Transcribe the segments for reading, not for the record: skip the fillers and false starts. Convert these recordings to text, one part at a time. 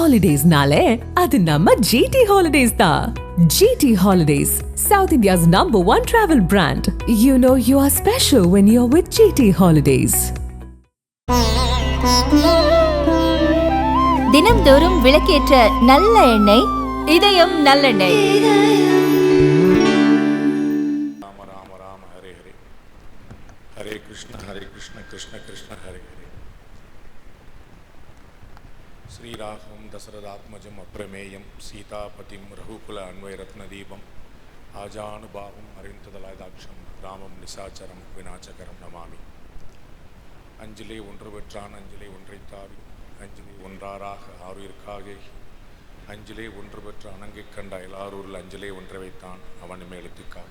Holidays-nale, adu namma GT Holidays da. GT Holidays, South India's #1 travel brand. You know you are special when you're with GT Holidays. தினம்தோறும் விளக்கேற்ற நல்ல எண்ணெய் இதயம் நல்லெண்ணெய். ராம ராம ராம ஹரே ஹரே, ஹரே கிருஷ்ண கிருஷ்ண கிருஷ்ண ஹரே ஹரே. ஸ்ரீராகம் தசரதாத்மஜம் அப்ரமேயம் சீதாபதிம் ரகுகுல அன்வயரத்னதீபம் ஆஜானுபாவம் அறிந்ததலாதாட்சம் ராமம் நிசாச்சரம் விநாச்சகரம் நமாமி. அஞ்சிலே ஒன்று பெற்றான் அஞ்சிலே ஒன்றைத்தாவி அஞ்சிலே ஒன்றாராக ஆறுயிர்க்காகே அஞ்சிலே ஒன்று பெற்ற அணங்கை கண்ட எல்லாரூரில் அஞ்சிலே ஒன்றை வைத்தான் அவன் மேலத்துக்காக.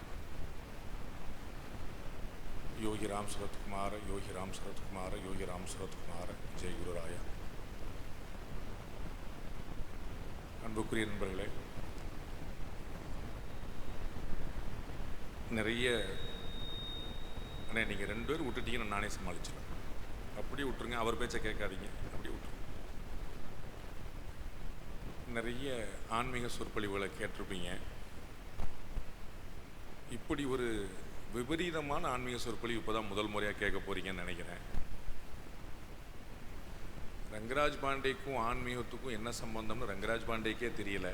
யோகி ராம் சரத்குமார யோகி ராம் சரத்குமார யோகி ராம் சரத்குமார ஜெய் குருராயா. அன்புக்குரிய நண்பர்களே, நிறைய அண்ணே நீங்கள் 2 பேர் விட்டுட்டீங்கன்னு நானே சமாளிச்சிடுவேன். அப்படியே விட்டுருங்க, அவர் பேச்சை கேட்காதீங்க, அப்படியே விட்டுருங்க. நிறைய ஆன்மீக சொற்பொழிவுகளை கேட்டிருப்பீங்க. இப்படி ஒரு விபரீதமான ஆன்மீக சொற்பொழிவு இப்போ தான் முதல் முறையாக கேட்க போகிறீங்கன்னு நினைக்கிறேன். ரங்கராஜ் பாண்டேக்கும் ஆன்மீகத்துக்கும் என்ன சம்பந்தம்னு ரங்கராஜ் பாண்டேக்கே தெரியல.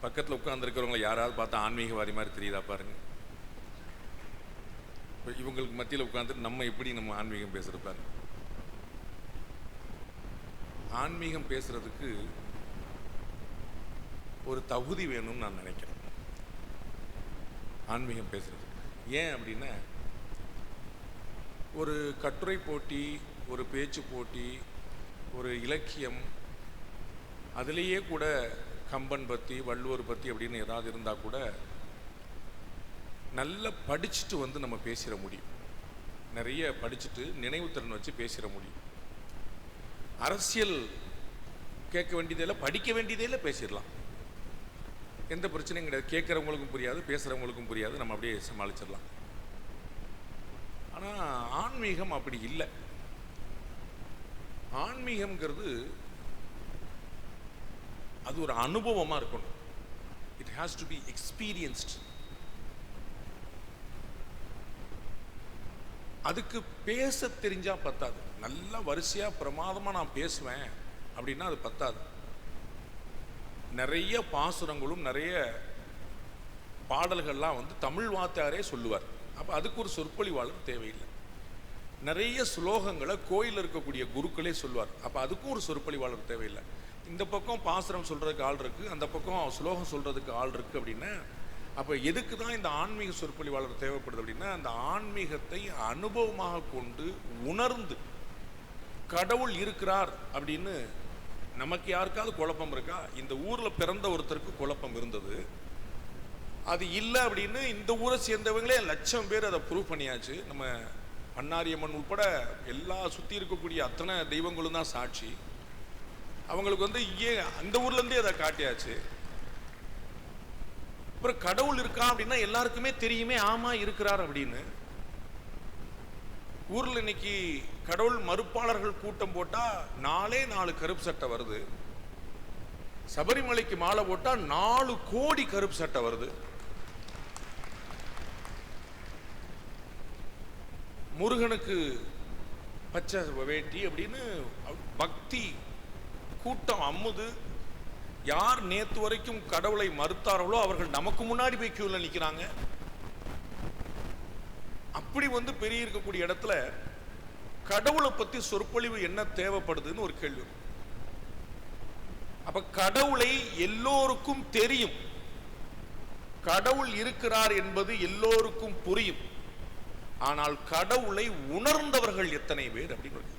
பக்கத்தில் உட்கார்ந்துருக்கிறவங்களை யாராவது பார்த்தா ஆன்மீகவாதி மாதிரி தெரியுதா பாருங்க. இவங்களுக்கு மத்தியில் உட்கார்ந்து நம்ம எப்படி நம்ம ஆன்மீகம் பேசுறது பாருங்க. ஆன்மீகம் பேசுறதுக்கு ஒரு தகுதி வேணும்னு நான் நினைக்கிறேன். ஆன்மீகம் பேசுறது ஏன் அப்படின்னா, ஒரு கட்டுரை போட்டி, ஒரு பேச்சு போட்டி, ஒரு இலக்கியம், அதுலேயே கூட கம்பன் பற்றி வள்ளுவர் பற்றி அப்படின்னு ஏதாவது இருந்தால் கூட நல்லா படிச்சுட்டு வந்து நம்ம பேசிட முடியும். நிறைய படிச்சுட்டு நினைவுத்திறன் வச்சு பேசிட முடியும். அரசியல் கேட்க வேண்டியதே இல்லை, படிக்க வேண்டியதே இல்லை, பேசிடலாம். எந்த பிரச்சனையும் கிடையாது. கேட்குறவங்களுக்கும் புரியாது, பேசுகிறவங்களுக்கும் புரியாது, நம்ம அப்படியே சமாளிச்சிடலாம். ஆனால் ஆன்மீகம் அப்படி இல்லை. ஆன்மீகம்ங்கிறது அது ஒரு அனுபவமாக இருக்கணும். It has to be experienced. அதுக்கு பேச தெரிஞ்சா பத்தாது. நல்லா வரிசையாக பிரமாதமாக நான் பேசுவேன் அப்படின்னா அது பத்தாது. நிறைய பாசுரங்களும் நிறைய பாடல்கள்லாம் தமிழ் வாத்தியாரே சொல்லுவார். அப்போ அதுக்கு ஒரு சொற்பொழிவாளர் தேவையில்லை. நிறைய ஸ்லோகங்களை கோயிலில் இருக்கக்கூடிய குருக்களே சொல்லுவார். அப்போ அதுக்கும் ஒரு சொற்பொழிவாளர் தேவையில்லை. இந்த பக்கம் பாசுரம் சொல்கிறதுக்கு ஆள் இருக்குது, அந்த பக்கம் ஸ்லோகம் சொல்கிறதுக்கு ஆள் இருக்குது அப்படின்னா அப்போ எதுக்கு தான் இந்த ஆன்மீக சொற்பொழிவாளர் தேவைப்படுது அப்படின்னா, அந்த ஆன்மீகத்தை அனுபவமாக கொண்டு உணர்ந்து கடவுள் இருக்கிறார் அப்படின்னு நமக்கு யாருக்காவது குழப்பம் இருக்கா? இந்த ஊரில் பிறந்த ஒருத்தருக்கு குழப்பம் இருந்தது, அது இல்லை அப்படின்னு இந்த ஊரை சேர்ந்தவங்களே 1,00,000 பேர் அதை ப்ரூவ் பண்ணியாச்சு. நம்ம பண்ணாரியம்மன் உட்பட எல்லா சுற்றி இருக்கக்கூடிய அத்தனை தெய்வங்களும் தான் சாட்சி. அவங்களுக்கு ஏன் அந்த ஊர்லேருந்தே அதை காட்டியாச்சு. அப்புறம் கடவுள் இருக்கா அப்படின்னா எல்லாருக்குமே தெரியுமே, ஆமாம் இருக்கிறார் அப்படின்னு. ஊரில் இன்னைக்கு கடவுள் மறுப்பாளர்கள் கூட்டம் போட்டால் 4 கருப்பு சட்டை வருது. சபரிமலைக்கு மாலை போட்டால் 4 கோடி கருப்பு சட்டை வருது. முருகனுக்கு பச்சை வேட்டி அப்படின்னு பக்தி கூட்டம் அம்முது. யார் நேத்து வரைக்கும் கடவுளை மறுத்தார்களோ அவர்கள் நமக்கு முன்னாடி போய் கியூல நிற்கிறாங்க. அப்படி பெரிய இருக்கக்கூடிய இடத்துல கடவுளை பத்தி சொற்பொழிவு என்ன தேவைப்படுதுன்னு ஒரு கேள்வி. அப்ப கடவுளை எல்லோருக்கும் தெரியும், கடவுள் இருக்கிறார் என்பது எல்லோருக்கும் புரியும். ஆனால் கடவுளை உணர்ந்தவர்கள் எத்தனை பேர் அப்படின்னு.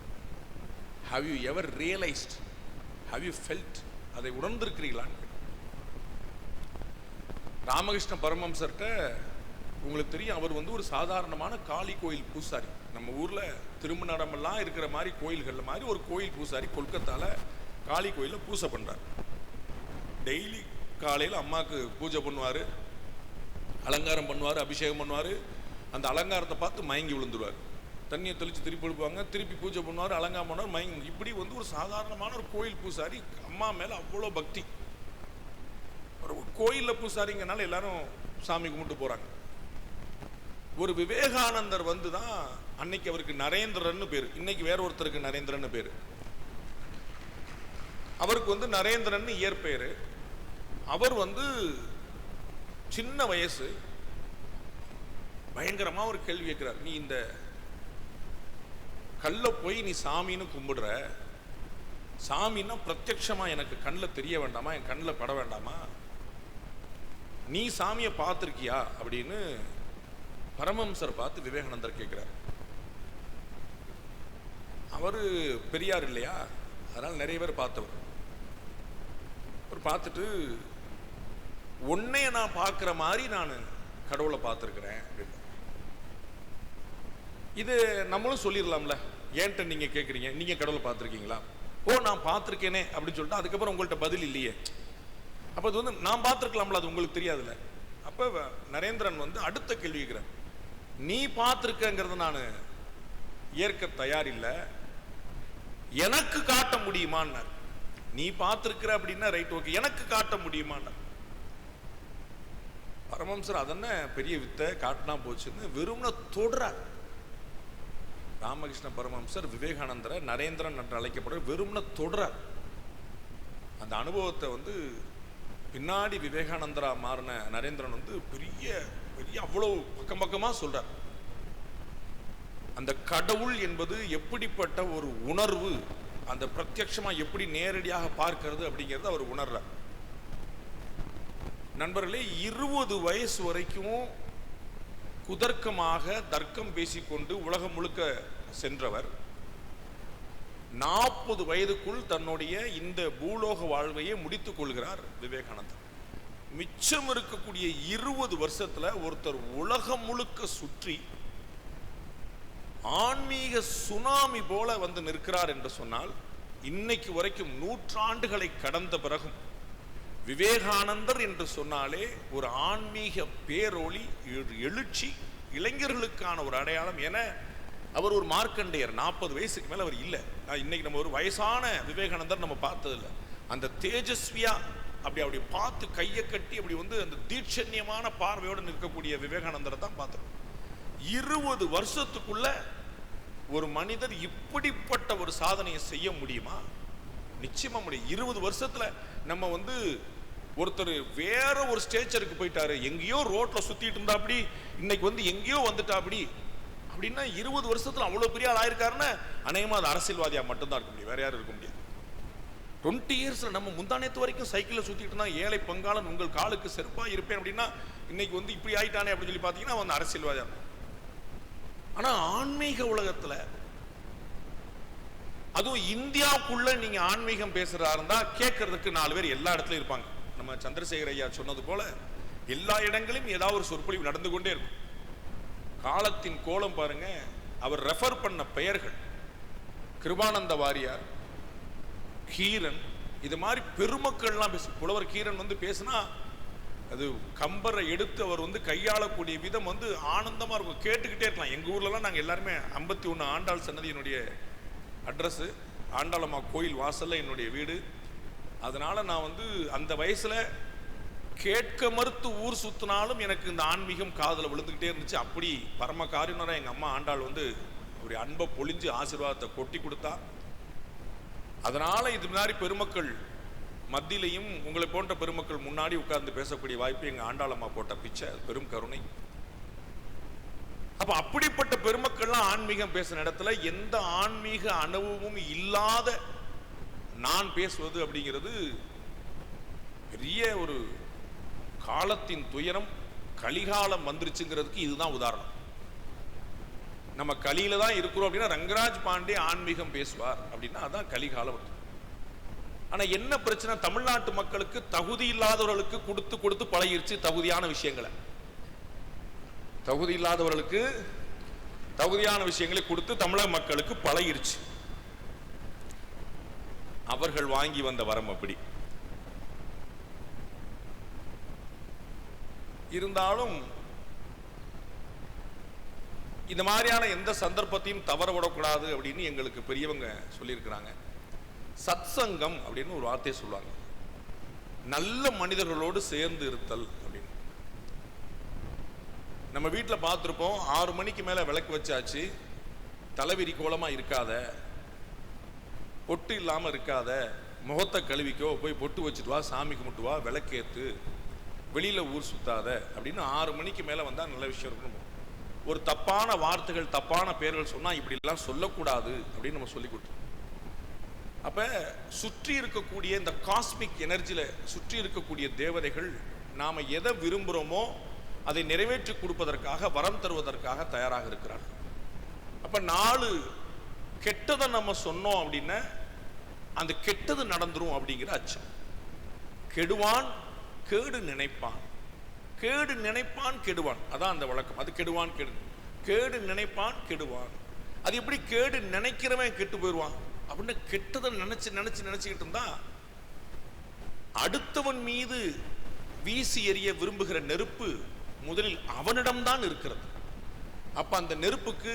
Have you ever realized? Have you felt? அதை உணர்ந்திருக்கிறீர்களா? ராமகிருஷ்ண பரமஹம்சர்ட்ட உங்களுக்கு தெரியும், அவர் ஒரு சாதாரணமான காளி கோயில் பூசாரி. நம்ம ஊர்ல திருமணமெல்லாம் இருக்கிற மாதிரி கோயில்கள் மாதிரி ஒரு கோயில் பூசாரி கொல்கத்தால காளி கோயில பூசை பண்றார். டெய்லி காலையில் அம்மாவுக்கு பூஜை பண்ணுவாரு, அலங்காரம் பண்ணுவார், அபிஷேகம் பண்ணுவார். அந்த அலங்காரத்தை பார்த்து மயங்கி விழுந்துருவார். தண்ணியை தெளித்து திருப்பி எழுப்புவாங்க, திருப்பி பூஜை பண்ணுவார், அலங்காரம் பண்ணுவார், இப்படி வந்து ஒரு சாதாரணமான ஒரு கோயில் பூசாரி. அம்மா மேலே அவ்வளோ பக்தி. ஒரு கோயிலில் பூசாரிங்கனால எல்லாரும் சாமி கும்பிட்டு போகிறாங்க. ஒரு விவேகானந்தர் வந்து தான் அன்னைக்கு அவருக்கு நரேந்திரன்னு பேர், இன்னைக்கு வேற ஒருத்தருக்கு நரேந்திரன்னு பேர். அவருக்கு வந்து நரேந்திரன் இயற்பெயர். அவர் வந்து சின்ன வயசு பயங்கரமா ஒரு கேள்வி கேட்கிறார். நீ இந்த கல்ல போய் நீ சாமின்னு கும்பிடுற, சாமின்னா பிரத்யட்சமா எனக்கு கண்ணில் தெரிய வேண்டாமா, என் கண்ணில் பட வேண்டாமா, நீ சாமியை பார்த்துருக்கியா அப்படின்னு பரமஹம்சர் பார்த்து விவேகானந்தர் கேட்கிறார். அவரு பெரியார் இல்லையா, அதனால நிறைய பேர் பார்த்தவர். அவர் பார்த்துட்டு உன்னைய நான் பார்க்குற மாதிரி நான் கடவுளை பார்த்துருக்கிறேன் அப்படின்னு. இது நம்மளும் சொல்லிடலாம்ல, ஏன்ட்ட நீங்க கேட்குறீங்க, நீங்க கடவுளை பார்த்துருக்கீங்களா? ஓ நான் பார்த்துருக்கேனே அப்படின்னு சொல்லிட்டு அதுக்கப்புறம் உங்கள்கிட்ட பதில் இல்லையே, அப்போ அது வந்து நான் பார்த்துருக்கலாம்ல, அது உங்களுக்கு தெரியாதுல்ல. அப்போ நரேந்திரன் வந்து அடுத்த கேள்வி கேட்குறேன். நீ பார்த்துருக்கங்கிறத நான் ஏற்க தயார் இல்லை, எனக்கு காட்ட முடியுமான்னார். நீ பார்த்துருக்கிற அப்படின்னா ரைட், ஓகே, எனக்கு காட்ட முடியுமான்னார். பரமஹம்சர் அதென்ன பெரிய வித்தை, காட்டினா போச்சுன்னு வெறும்னா தொடுறார். ராமகிருஷ்ண பரமஹம்சர் விவேகானந்தரை நரேந்திரன் என்று அழைக்கப்படுற வெறும்னா தொடுறார். அந்த அனுபவத்தை வந்து பின்னாடி விவேகானந்தரா மாறின நரேந்திரன் வந்து பெரிய பெரிய அவ்வளவு பக்கம் பக்கமா சொல்றார். அந்த கடவுள் என்பது எப்படிப்பட்ட ஒரு உணர்வு, அந்த பிரத்யட்சமா எப்படி நேரடியாக பார்க்கிறது அப்படிங்கிறத அவர் உணர்றார். நண்பர்களே, 20 வயசு வரைக்கும் குதர்க்கமாக தர்க்கம் பேசிக்கொண்டு உலகம் முழுக்க சென்றவர் 40 வயதுக்குள் தன்னுடைய இந்த பூலோக வாழ்வையை முடித்துக் கொள்கிறார் விவேகானந்தர். மிச்சம் இருக்கக்கூடிய 20 வருஷத்துல ஒருத்தர் உலகம் முழுக்க சுற்றி ஆன்மீக சுனாமி போல வந்து நிற்கிறார் என்று சொன்னால், இன்னைக்கு வரைக்கும் நூற்றாண்டுகளை கடந்த பிறகும் விவேகானந்தர் என்று சொன்னாலே ஒரு ஆன்மீக பேரொளி, எழுச்சி, இளைஞர்களுக்கான ஒரு அடையாளம். என அவர் ஒரு மார்க்கண்டேயர், 40 வயசுக்கு மேல அவர் இல்லை. இன்னைக்கு நம்ம ஒரு வயசான விவேகானந்தர் நம்ம பார்த்ததில்லை. அந்த தேஜஸ்வியா அப்படி பார்த்து கையை கட்டி அப்படி வந்து அந்த தீட்சண்யமான பார்வையோடு நிற்கக்கூடிய விவேகானந்தரை தான் பார்த்தோம். 20 வருஷத்துக்குள்ள ஒரு மனிதர் இப்படிப்பட்ட ஒரு சாதனையை செய்ய முடியுமா? நிச்சயமா முடியும். 20 வருஷத்துல நம்ம வந்து ஒருத்தர் வேற ஒரு ஸ்டேச்சருக்கு போயிட்டாரு, எங்கேயோ ரோட்ல சுத்திட்டு இருந்தா அப்படி, இன்னைக்கு வந்து எங்கேயோ வந்துட்டா அப்படி அப்படின்னா 20 வருஷத்துல அவ்வளவு பெரிய ஆள் ஆயிருக்காருன்னா அநேகமா அது அரசியல்வாதியா மட்டும்தான் இருக்க முடியும், வேற யாரும் இருக்க முடியாது. 20 இயர்ஸ்ல நம்ம முந்தானத்து வரைக்கும் சைக்கிள்ல சுத்திட்டு இருந்தா ஏழை பங்காளன் உங்கள் காலுக்கு செருப்பா இருப்பேன் அப்படின்னா இன்னைக்கு வந்து இப்படி ஆயிட்டானே அப்படின்னு சொல்லி பாத்தீங்கன்னா வந்து அரசியல்வாதியா. ஆனா ஆன்மீக உலகத்துல, அதுவும் இந்தியாவுக்குள்ள நீங்க ஆன்மீகம் பேசுறதா இருந்தா கேட்கறதுக்கு 4 பேர் எல்லா இடத்துலயும் இருப்பாங்க. நம்ம சந்திரசேகர் ஐயா சொன்னது போல எல்லா இடங்களிலும் ஏதாவது ஒரு சொற்பொழிவு நடந்து கொண்டே இருக்கும். காலத்தின் கோலம் பாருங்க. அவர் ரெஃபர் பண்ண பெயர்கள் கிருபானந்த வாரியார், கீரன், இது மாதிரி பெருமக்கள்லாம் பேசு. புலவர் கீரன் வந்து பேசினா அது கம்பரை எடுத்து அவர் வந்து கையாளக்கூடிய விதம் வந்து ஆனந்தமா இருக்கும், கேட்டுக்கிட்டே இருக்கலாம். எங்க ஊர்லலாம் நாங்கள் எல்லாருமே 51 ஆண்டாள் சன்னதி என்னுடைய அட்ரஸ், ஆண்டாளம்மா கோயில் வாசல்ல என்னுடைய வீடு. அதனால நான் வந்து அந்த வயசுல கேட்க மறுத்து ஊர் சுத்தினாலும் எனக்கு இந்த ஆன்மீகம் காதல விழுந்துகிட்டே இருந்துச்சு. அப்படி பரம காரியனரா எங்க அம்மா ஆண்டாள் வந்து ஒரு அன்பை பொழிஞ்சு ஆசீர்வாதத்தை கொட்டி கொடுத்தா. அதனால இது மாதிரி பெருமக்கள் மத்தியிலையும் உங்களை போன்ற பெருமக்கள் முன்னாடி உட்கார்ந்து பேசக்கூடிய வாய்ப்பு எங்க ஆண்டாளம்மா போட்ட பிச்சை, பெரும் கருணை. அப்ப அப்படிப்பட்ட பெருமக்கள்லாம் ஆன்மீகம் பேசுற இடத்துல எந்த ஆன்மீக அனுபவமும் இல்லாத நான் பேசுவது அப்படிங்கிறது பெரிய ஒரு காலத்தின் துயரம். கலிகாலம் வந்துருச்சுங்கிறதுக்கு இதுதான் உதாரணம். நம்ம கலியில தான் இருக்கிறோம் அப்படின்னா ரங்கராஜ் பாண்டே ஆன்மீகம் பேசுவார் அப்படின்னா அதான் கலிகாலம். ஆனா என்ன பிரச்சனை, தமிழ்நாட்டு மக்களுக்கு தகுதி இல்லாதவர்களுக்கு கொடுத்து கொடுத்து பழகிருச்சு தகுதியான விஷயங்களை. தகுதி இல்லாதவர்களுக்கு தகுதியான விஷயங்களை கொடுத்து தமிழக மக்களுக்கு பழகிருச்சு. அவர்கள் வாங்கி வந்த வரம் அப்படி இருந்தாலும் இந்த மாதிரியான எந்த சந்தர்ப்பத்தையும் தவற விடக்கூடாது அப்படின்னு எங்களுக்கு பெரியவங்க சொல்லியிருக்கிறாங்க. சத்சங்கம் அப்படின்னு ஒரு வார்த்தையை சொல்லுவாங்க, நல்ல மனிதர்களோடு சேர்ந்து இருத்தல் அப்படின்னு. நம்ம வீட்டில் பார்த்துருப்போம், 6 மணிக்கு மேலே விளக்கு வச்சாச்சு, தலைவிரி கோலமாக இருக்காத, பொட்டு இல்லாமல் இருக்காத, முகத்தை கழுவிக்கோ, போய் பொட்டு வச்சுட்டு வா, சாமி கும்பிட்டு வா, விளக்கேற்று, வெளியில் ஊர் சுத்தாத அப்படின்னு 6 மணிக்கு மேலே வந்தால் நல்ல விஷயம் இருக்கணும். ஒரு தப்பான வார்த்தைகள் தப்பான பெயர்கள் சொன்னால் இப்படிலாம் சொல்லக்கூடாது அப்படின்னு நம்ம சொல்லி கொடுத்தோம். அப்போ சுற்றி இருக்கக்கூடிய இந்த காஸ்மிக் எனர்ஜியில் சுற்றி இருக்கக்கூடிய தேவதைகள் நாம் எதை விரும்புகிறோமோ அதை நிறைவேற்றி கொடுப்பதற்காக, வரம் தருவதற்காக தயாராக இருக்கிறார்கள். அப்போ 4 கெட்டதை நம்ம சொன்னோம் அப்படின்னா அந்த கெட்டது நடந்துரும் அப்படிங்கிற அச்சம். கெடுவான் கேடு நினைப்பான், கேடு நினைப்பான் கெடுவான், அதான் அந்த வழக்கம். அது கெடுவான் கேடு நினைப்பான் கெடுவான். அது எப்படி கேடு நினைக்கிறவன் கெட்டு போயிடுவான் அப்படின்னு கெட்டதை நினைச்சுக்கிட்டு இருந்தா அடுத்தவன் மீது வீசி எறிய விரும்புகிற நெருப்பு முதலில் அவனிடம்தான் இருக்கிறது. அப்ப அந்த நெருப்புக்கு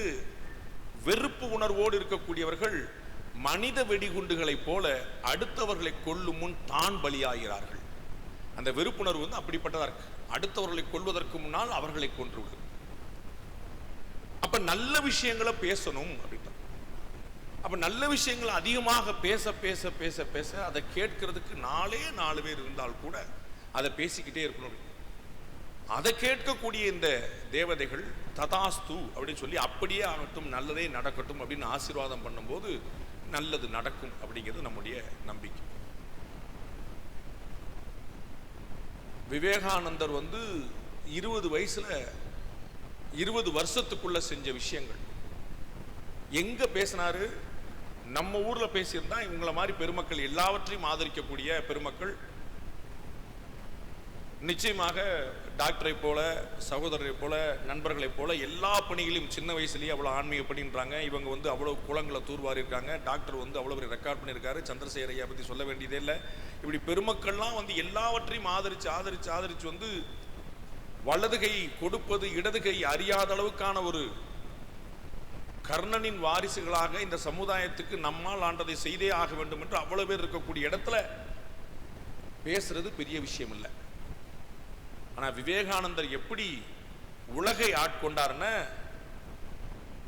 வெறுப்பு உணர்வோடு இருக்கக்கூடியவர்கள் மனித வெடிகுண்டுகளை போல அடுத்தவர்களை கொல்லும் முன் தான் பலியாகிறார்கள். அந்த வெறுப்புணர்வு வந்து அப்படிப்பட்டதா இருக்கு. அடுத்தவர்களை கொல்வதற்கு முன்னால் அவர்களை கொன்றுவிடு. அப்ப நல்ல விஷயங்களை பேசணும் அப்படின்ட்டு. அப்ப நல்ல விஷயங்களை அதிகமாக பேச பேச பேச பேச அதை கேட்கறதுக்கு 4 பேர் இருந்தால் கூட அதை பேசிக்கிட்டே இருக்கணும். அதை கேட்கக்கூடிய இந்த தேவதைகள் ததாஸ்து அப்படின்னு சொல்லி அப்படியே ஆகட்டும், நல்லதே நடக்கட்டும் அப்படின்னு ஆசீர்வாதம் பண்ணும்போது நல்லது நடக்கும் அப்படிங்கிறது நம்முடைய நம்பிக்கை. விவேகானந்தர் வந்து 20 வயசுல 20 வருஷத்துக்குள்ள செஞ்ச விஷயங்கள் எங்க பேசினாரு? நம்ம ஊர்ல பேசியிருந்தா இவங்கள மாதிரி பெருமக்கள், எல்லாவற்றையும் ஆதரிக்கக்கூடிய பெருமக்கள், நிச்சயமாக டாக்டரை போல, சகோதரரை போல, நண்பர்களை போல எல்லா பணிகளையும் சின்ன வயசுலேயே அவ்வளோ ஆன்மீக பணின்றாங்க. இவங்க வந்து அவ்வளோ குளங்களை தூர்வாரி இருக்காங்க. டாக்டர் வந்து அவ்வளோ பெரிய ரெக்கார்ட் பண்ணியிருக்காரு. சந்திரசேகர் ஐயா பற்றி சொல்ல வேண்டியதே இல்லை. இப்படி பெருமக்கள்லாம் வந்து எல்லாவற்றையும் ஆதரிச்சு வந்து வலது கை கொடுப்பது இடது கை அறியாத அளவுக்கான ஒரு கர்ணனின் வாரிசுகளாக இந்த சமுதாயத்துக்கு நம்மால் ஆண்டதை செய்தே ஆக வேண்டும் என்று அவ்வளவு பேர் இருக்கக்கூடிய இடத்துல பேசுறது பெரிய விஷயம் இல்லை. ஆனா விவேகானந்தர் எப்படி உலகை ஆட்கொண்டார்னா,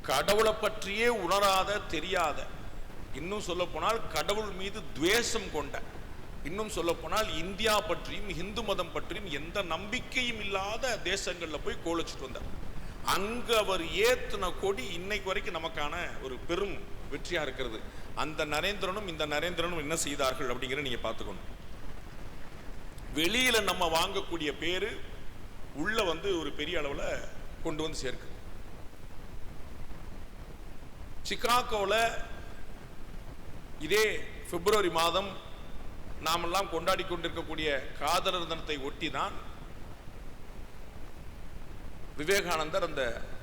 கடவுளை பற்றியே உணராத, தெரியாத, இன்னும் சொல்ல போனால் கடவுள் மீது துவேஷம் கொண்ட, இன்னும் சொல்ல போனால் இந்தியா பற்றியும் இந்து மதம் பற்றியும் எந்த நம்பிக்கையும் இல்லாத தேசங்கள்ல போய் கோலச்சிட்டு வந்தார். அங்க அவர் ஏத்துன கொடி இன்னைக்கு வரைக்கும் நமக்கான ஒரு பெரும் வெற்றியா இருக்கிறது. அந்த நரேந்திரனும் இந்த நரேந்திரனும் என்ன செய்தார்கள் அப்படிங்கிற நீங்க பார்த்துக்கணும். வெளியில நம்ம வாங்கக்கூடிய பேரு உள்ள வந்து ஒரு பெரிய அளவுல கொண்டு வந்து சேர்க்கு. சிகாகோல இதே பிப்ரவரி மாதம் நாமெல்லாம் கொண்டாடி கொண்டிருக்கக்கூடிய காதலர் தினத்தை ஒட்டி தான் விவேகானந்தர் அந்த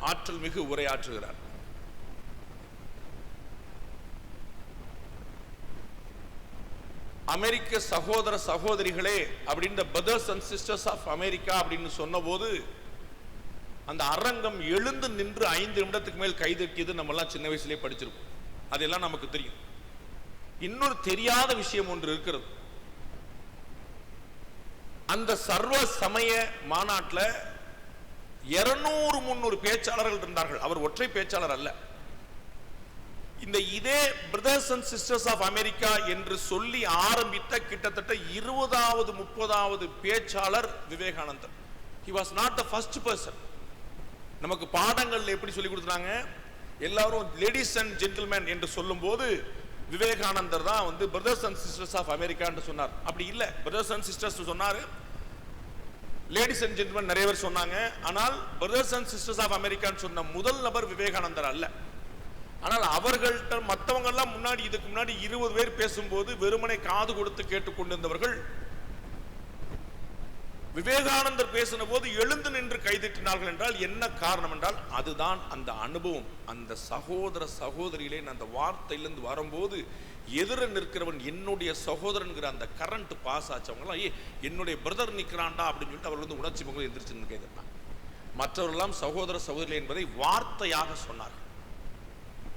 ஆற்றல் மிகு உரையாற்றுகிறார். அமெரிக்க சகோதர சகோதரிகளே அப்படின்னு, brothers and sisters of America அப்படின்னு சொன்ன போது அந்த அரங்கம் எழுந்து நின்று 5 நிமிடத்துக்கு மேல் கைதட்டியது நம்ம எல்லாம் சின்ன வயசுலேயே படிச்சிருக்கோம். அதெல்லாம் நமக்கு தெரியும். இன்னொரு தெரியாத விஷயம் ஒன்று இருக்கிறது. அந்த சர்வ சமய மாநாட்டில் 200-300 பேச்சாளர்கள் இருந்தார்கள். அவர் ஒற்றை பேச்சாளர் அல்ல. இந்த இதே brothers and sisters of America என்று சொல்லி ஆரம்பித்த கிட்டத்தட்ட 20வது 30வது பேச்சாளர் விவேகானந்தர். He was not the first person. நமக்கு பாடங்கள்ல எப்படி சொல்லி கொடுத்தாங்க, எல்லாரும் லேடிஸ் அண்ட் ஜென்டில்மேன் என்று சொல்லும் போது விவேகானந்தர் தான் வந்து brothers and sisters of America என்று சொன்னார். அப்படி இல்லை, பிரதர்ஸ் அண்ட் சிஸ்டர்ஸ் சொன்னாரு, லேடிஸ் அண்ட் ஜென்டில்மேன் நிறைய பேர் சொன்னாங்க. ஆனால் பிரதர்ஸ் அண்ட் சிஸ்டர்ஸ் ஆஃப் அமெரிக்கான்னு சொன்ன முதல் நபர் விவேகானந்தர் அல்ல. ஆனால் அவர்கள்ட்ட மற்றவங்க எல்லாம் முன்னாடி, இதுக்கு முன்னாடி 20 பேர் பேசும்போது வெறுமனை காது கொடுத்து கேட்டுக்கொண்டிருந்தவர்கள் விவேகானந்தர் பேசின போது எழுந்து நின்று கைதட்டினார்கள். என்றால் என்ன காரணம் என்றால், அதுதான் அந்த அனுபவம். அந்த சகோதர சகோதரிகளே அந்த வார்த்தையிலிருந்து வரும்போது எதிர நிற்கிறவன் என்னுடைய சகோதரன்கிற அந்த கரண்ட் பாஸ் ஆச்சவங்களாம், என்னுடைய பிரதர் நிற்கிறான்டா அப்படின்னு சொல்லிட்டு அவர்கள் வந்து உணர்ச்சி முகம் எந்திரிச்சு கைதட்டான். மற்றவரெல்லாம் சகோதர சகோதரி என்பதை வார்த்தையாக சொன்னார்.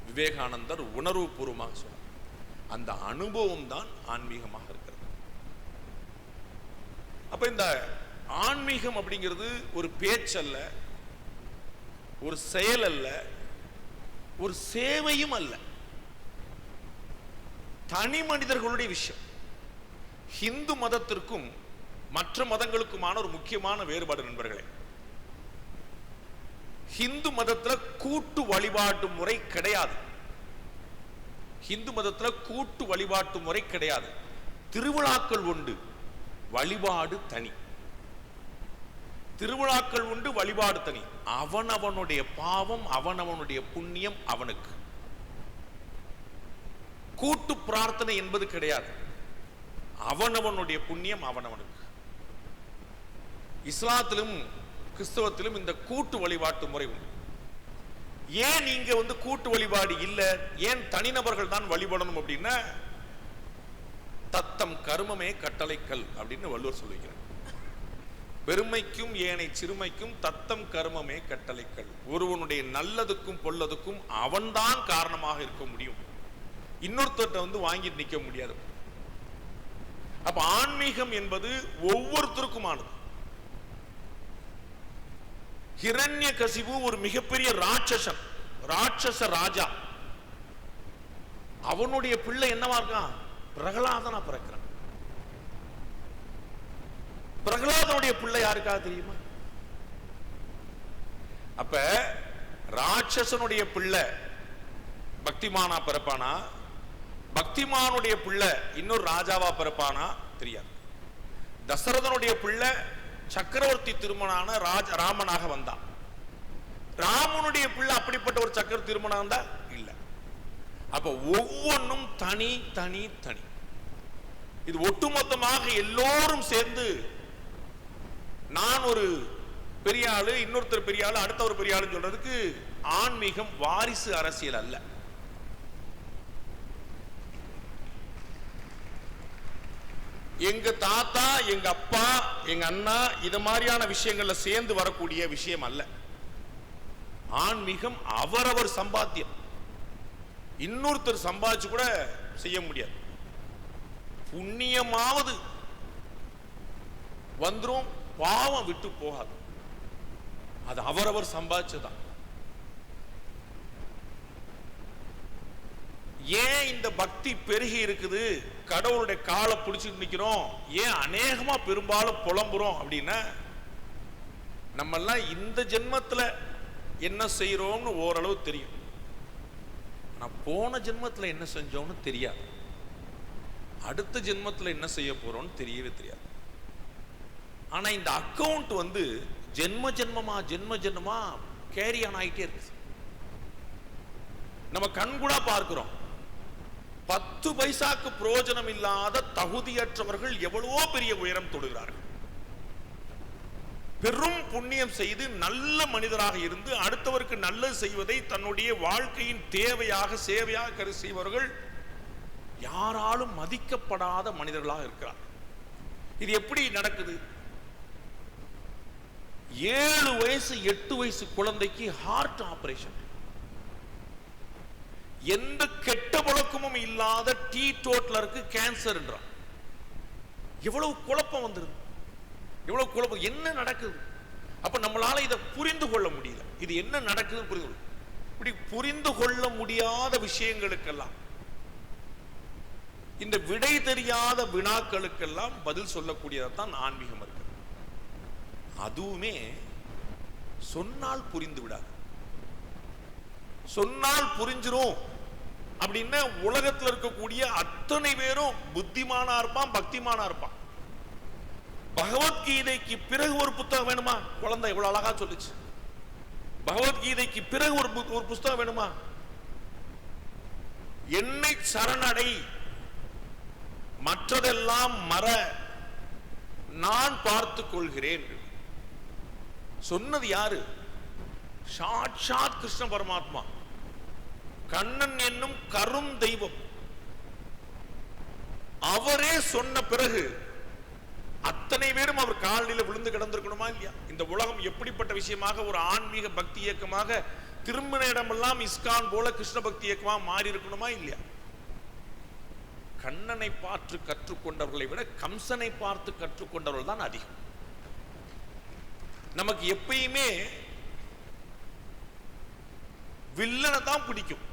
விவேகானந்தர் உணர்வு பூர்வமாக சொன்னார். அந்த அனுபவம் தான் ஆன்மீகமாக இருக்கிறது. அப்ப இந்த ஆன்மீகம் அப்படிங்கிறது ஒரு பேச்சல்ல, ஒரு செயல் அல்ல, ஒரு சேவையும் அல்ல, தனி மனிதர்களுடைய விஷயம். ஹிந்து மதத்திற்கும் மற்ற மதங்களுக்குமான ஒரு முக்கியமான வேறுபாடு நண்பர்களே, ஹிந்து மதத்துல கூட்டு வழிபாட்டு முறை கிடையாது. ஹிந்து மதத்துல கூட்டு வழிபாட்டு முறை கிடையாது. திருவிழாக்கள் உண்டு, வழிபாடு தனி. திருவிழாக்கள் உண்டு, வழிபாடு தனி. அவனவனுடைய பாவம், அவனவனுடைய புண்ணியம் அவனுக்கு. கூட்டு பிரார்த்தனை என்பது கிடையாது. அவனவனுடைய புண்ணியம் அவனவனுக்கு. இஸ்லாத்திலும் கிறிஸ்தவத்திலும் இந்த கூட்டு வழிபாட்டு முறை உண்டு. ஏன் நீங்க கூட்டு வழிபாடு இல்ல, ஏன் தனிநபர்கள் தான் வழிபடணும் அப்படின்னா, தத்தம் கர்மமே கட்டளைக்கல் அப்படின்னு வள்ளுவர் சொல்லுகிறார். பெருமைக்கும் ஏனை சிறுமைக்கும் தத்தம் கர்மமே கட்டளைக்கல். ஒருவனுடைய நல்லதுக்கும் பொல்லதுக்கும் அவன்தான் காரணமாக இருக்க முடியும், இன்னொருத்தர்கிட்ட வாங்கி நிற்க முடியாது. அப்ப ஆன்மீகம் என்பது ஒவ்வொருத்தருக்குமானது. ஹிரண்யகசிபு ஒரு மிகப்பெரிய ராட்சசன், ராட்சச ராஜா. அவனுடைய பிள்ளை என்னவா இருக்கான்? பிரகலாதனா பிறக்கிறான். பிரகலாதனுடைய பிள்ளை யாருக்கா தெரியுமா? அப்ப ராட்சசனுடைய பிள்ளை பக்திமானா பிறப்பானா, பக்திமானுடைய பிள்ளை இன்னொரு ராஜாவா பிறப்பானா தெரியாது. தசரதனுடைய பிள்ளை சக்கரவர்த்தி திருமணான ராமனாக வந்தான். ராமனுடைய பிள்ளை அப்படிப்பட்ட ஒரு சக்கரவர்த்தி திருமணம் தான் இல்ல. அப்ப ஒவ்வொன்றும் தனி தனி தனி. இது ஒட்டுமொத்தமாக எல்லோரும் சேர்ந்து நான் ஒரு பெரிய ஆளு, இன்னொருத்தர் பெரிய ஆளு, அடுத்த ஒரு பெரிய ஆளுன்னு சொல்றதுக்கு ஆன்மீகம் வாரிசு அரசியல் அல்ல. எங்க தாத்தா, எங்க அப்பா, எங்க அண்ணா இது மாதிரியான விஷயங்கள்ல சேர்ந்து வரக்கூடிய விஷயம் அல்ல. ஆன்மீகம் அவரவர் சம்பாத்தியம். இன்னொருத்தர் சம்பாதிச்சு கூட செய்ய முடியாது. புண்ணியமாவது வந்துரும், பாவம் விட்டு போகாது. அது அவரவர் சம்பாதிச்சதான். ஏன் இந்த பக்தி பெருகி இருக்குது, கடவுளுடைய காலை பிடிச்சிட்டு நிக்கிறோம், ஏன் அநேகமா பெரும்பாலும் புலம்புறோம் அப்படின்னா, நம்ம எல்லாம் இந்த ஜென்மத்துல என்ன செய்யறோம்னு ஓரளவு தெரியும். நான் போன ஜென்மத்துல என்ன செஞ்சோம்னு தெரியாது. அடுத்த ஜென்மத்துல என்ன செய்ய போறோம்னு தெரியவே தெரியாது. ஆனா இந்த அக்கவுண்ட் ஜென்ம ஜென்மமா ஜென்ம ஜென்மமா கேரி ஆன் ஆயிட்டே இருக்கு. நம்ம கண்கூடா பார்க்கிறோம். 10 பைசாக்கு பிரயோஜனம் இல்லாத தகுதியற்றவர்கள் எவ்வளவோ பெரிய உயரம் தொடுகிறார்கள். பெரும் புண்ணியம் செய்து நல்ல மனிதராக இருந்து அடுத்தவருக்கு நல்லது செய்வதை தன்னுடைய வாழ்க்கையின் தேவையாக சேவையாக கருதி செய்வர்கள் யாராலும் மதிக்கப்படாத மனிதர்களாக இருக்கிறார். இது எப்படி நடக்குது? 7 வயசு 8 வயசு குழந்தைக்கு ஹார்ட் ஆபரேஷன். எந்த கெட்ட பழக்கமும் இல்லாத டீ டோட்டலருக்கு கேன்சர் என்றான். எவ்வளவு குழப்பம் வந்துருது, எவ்வளவு குழப்பம். என்ன நடக்குது? அப்ப நம்மளால இதை புரிந்து கொள்ள முடியல. இது என்ன நடக்குதுன்னு புரிந்து இப்படி புரிந்து கொள்ள முடியாத விஷயங்களுக்கெல்லாம், இந்த விடை தெரியாத வினாக்களுக்கெல்லாம் பதில் சொல்லக்கூடியதான் ஆன்மீகம் இருக்கு. அதுவுமே சொன்னால் புரிந்து விடாது. சொன்னால் புரிஞ்சிரும் அப்படின்னா உலகத்தில் இருக்கக்கூடிய அத்தனை பேரும் புத்திமானா இருப்பான், பக்திமானா இருப்பான். பகவத்கீதைக்கு பிறகு ஒரு புத்தகம் வேணுமா? குழந்தை எவ்வளவு அழகா சொல்லுச்சு. பகவத்கீதைக்கு பிறகு ஒரு புத்தகம் வேணுமா? என்னை சரணடை, மற்றதெல்லாம் மற, நான் பார்த்துக் கொள்கிறேன். சொன்னது யாரு? சாட்சாத் கிருஷ்ண பரமாத்மா. கண்ணன் என்னும் கரும் தெய்வம். அவரே சொன்ன பிறகு அத்தனை அத்தனை பேரும் அவர் காலில் விழுந்து கிடந்திருக்கணுமா இல்லையா? இந்த உலகம் எப்படிப்பட்ட விஷயமாக ஒரு ஆன்மீக பக்தி இயக்கமாக திரும்பின இடமெல்லாம் இஸ்கான் போல கிருஷ்ண பக்தி இயக்கமாக மாறி இருக்கணுமா இல்லையா? கண்ணனை பார்த்து கற்றுக்கொண்டவர்களை விட கம்சனை பார்த்து கற்றுக்கொண்டவர்கள் தான் அதிகம். நமக்கு எப்பயுமே வில்லனை தான் பிடிக்கும்,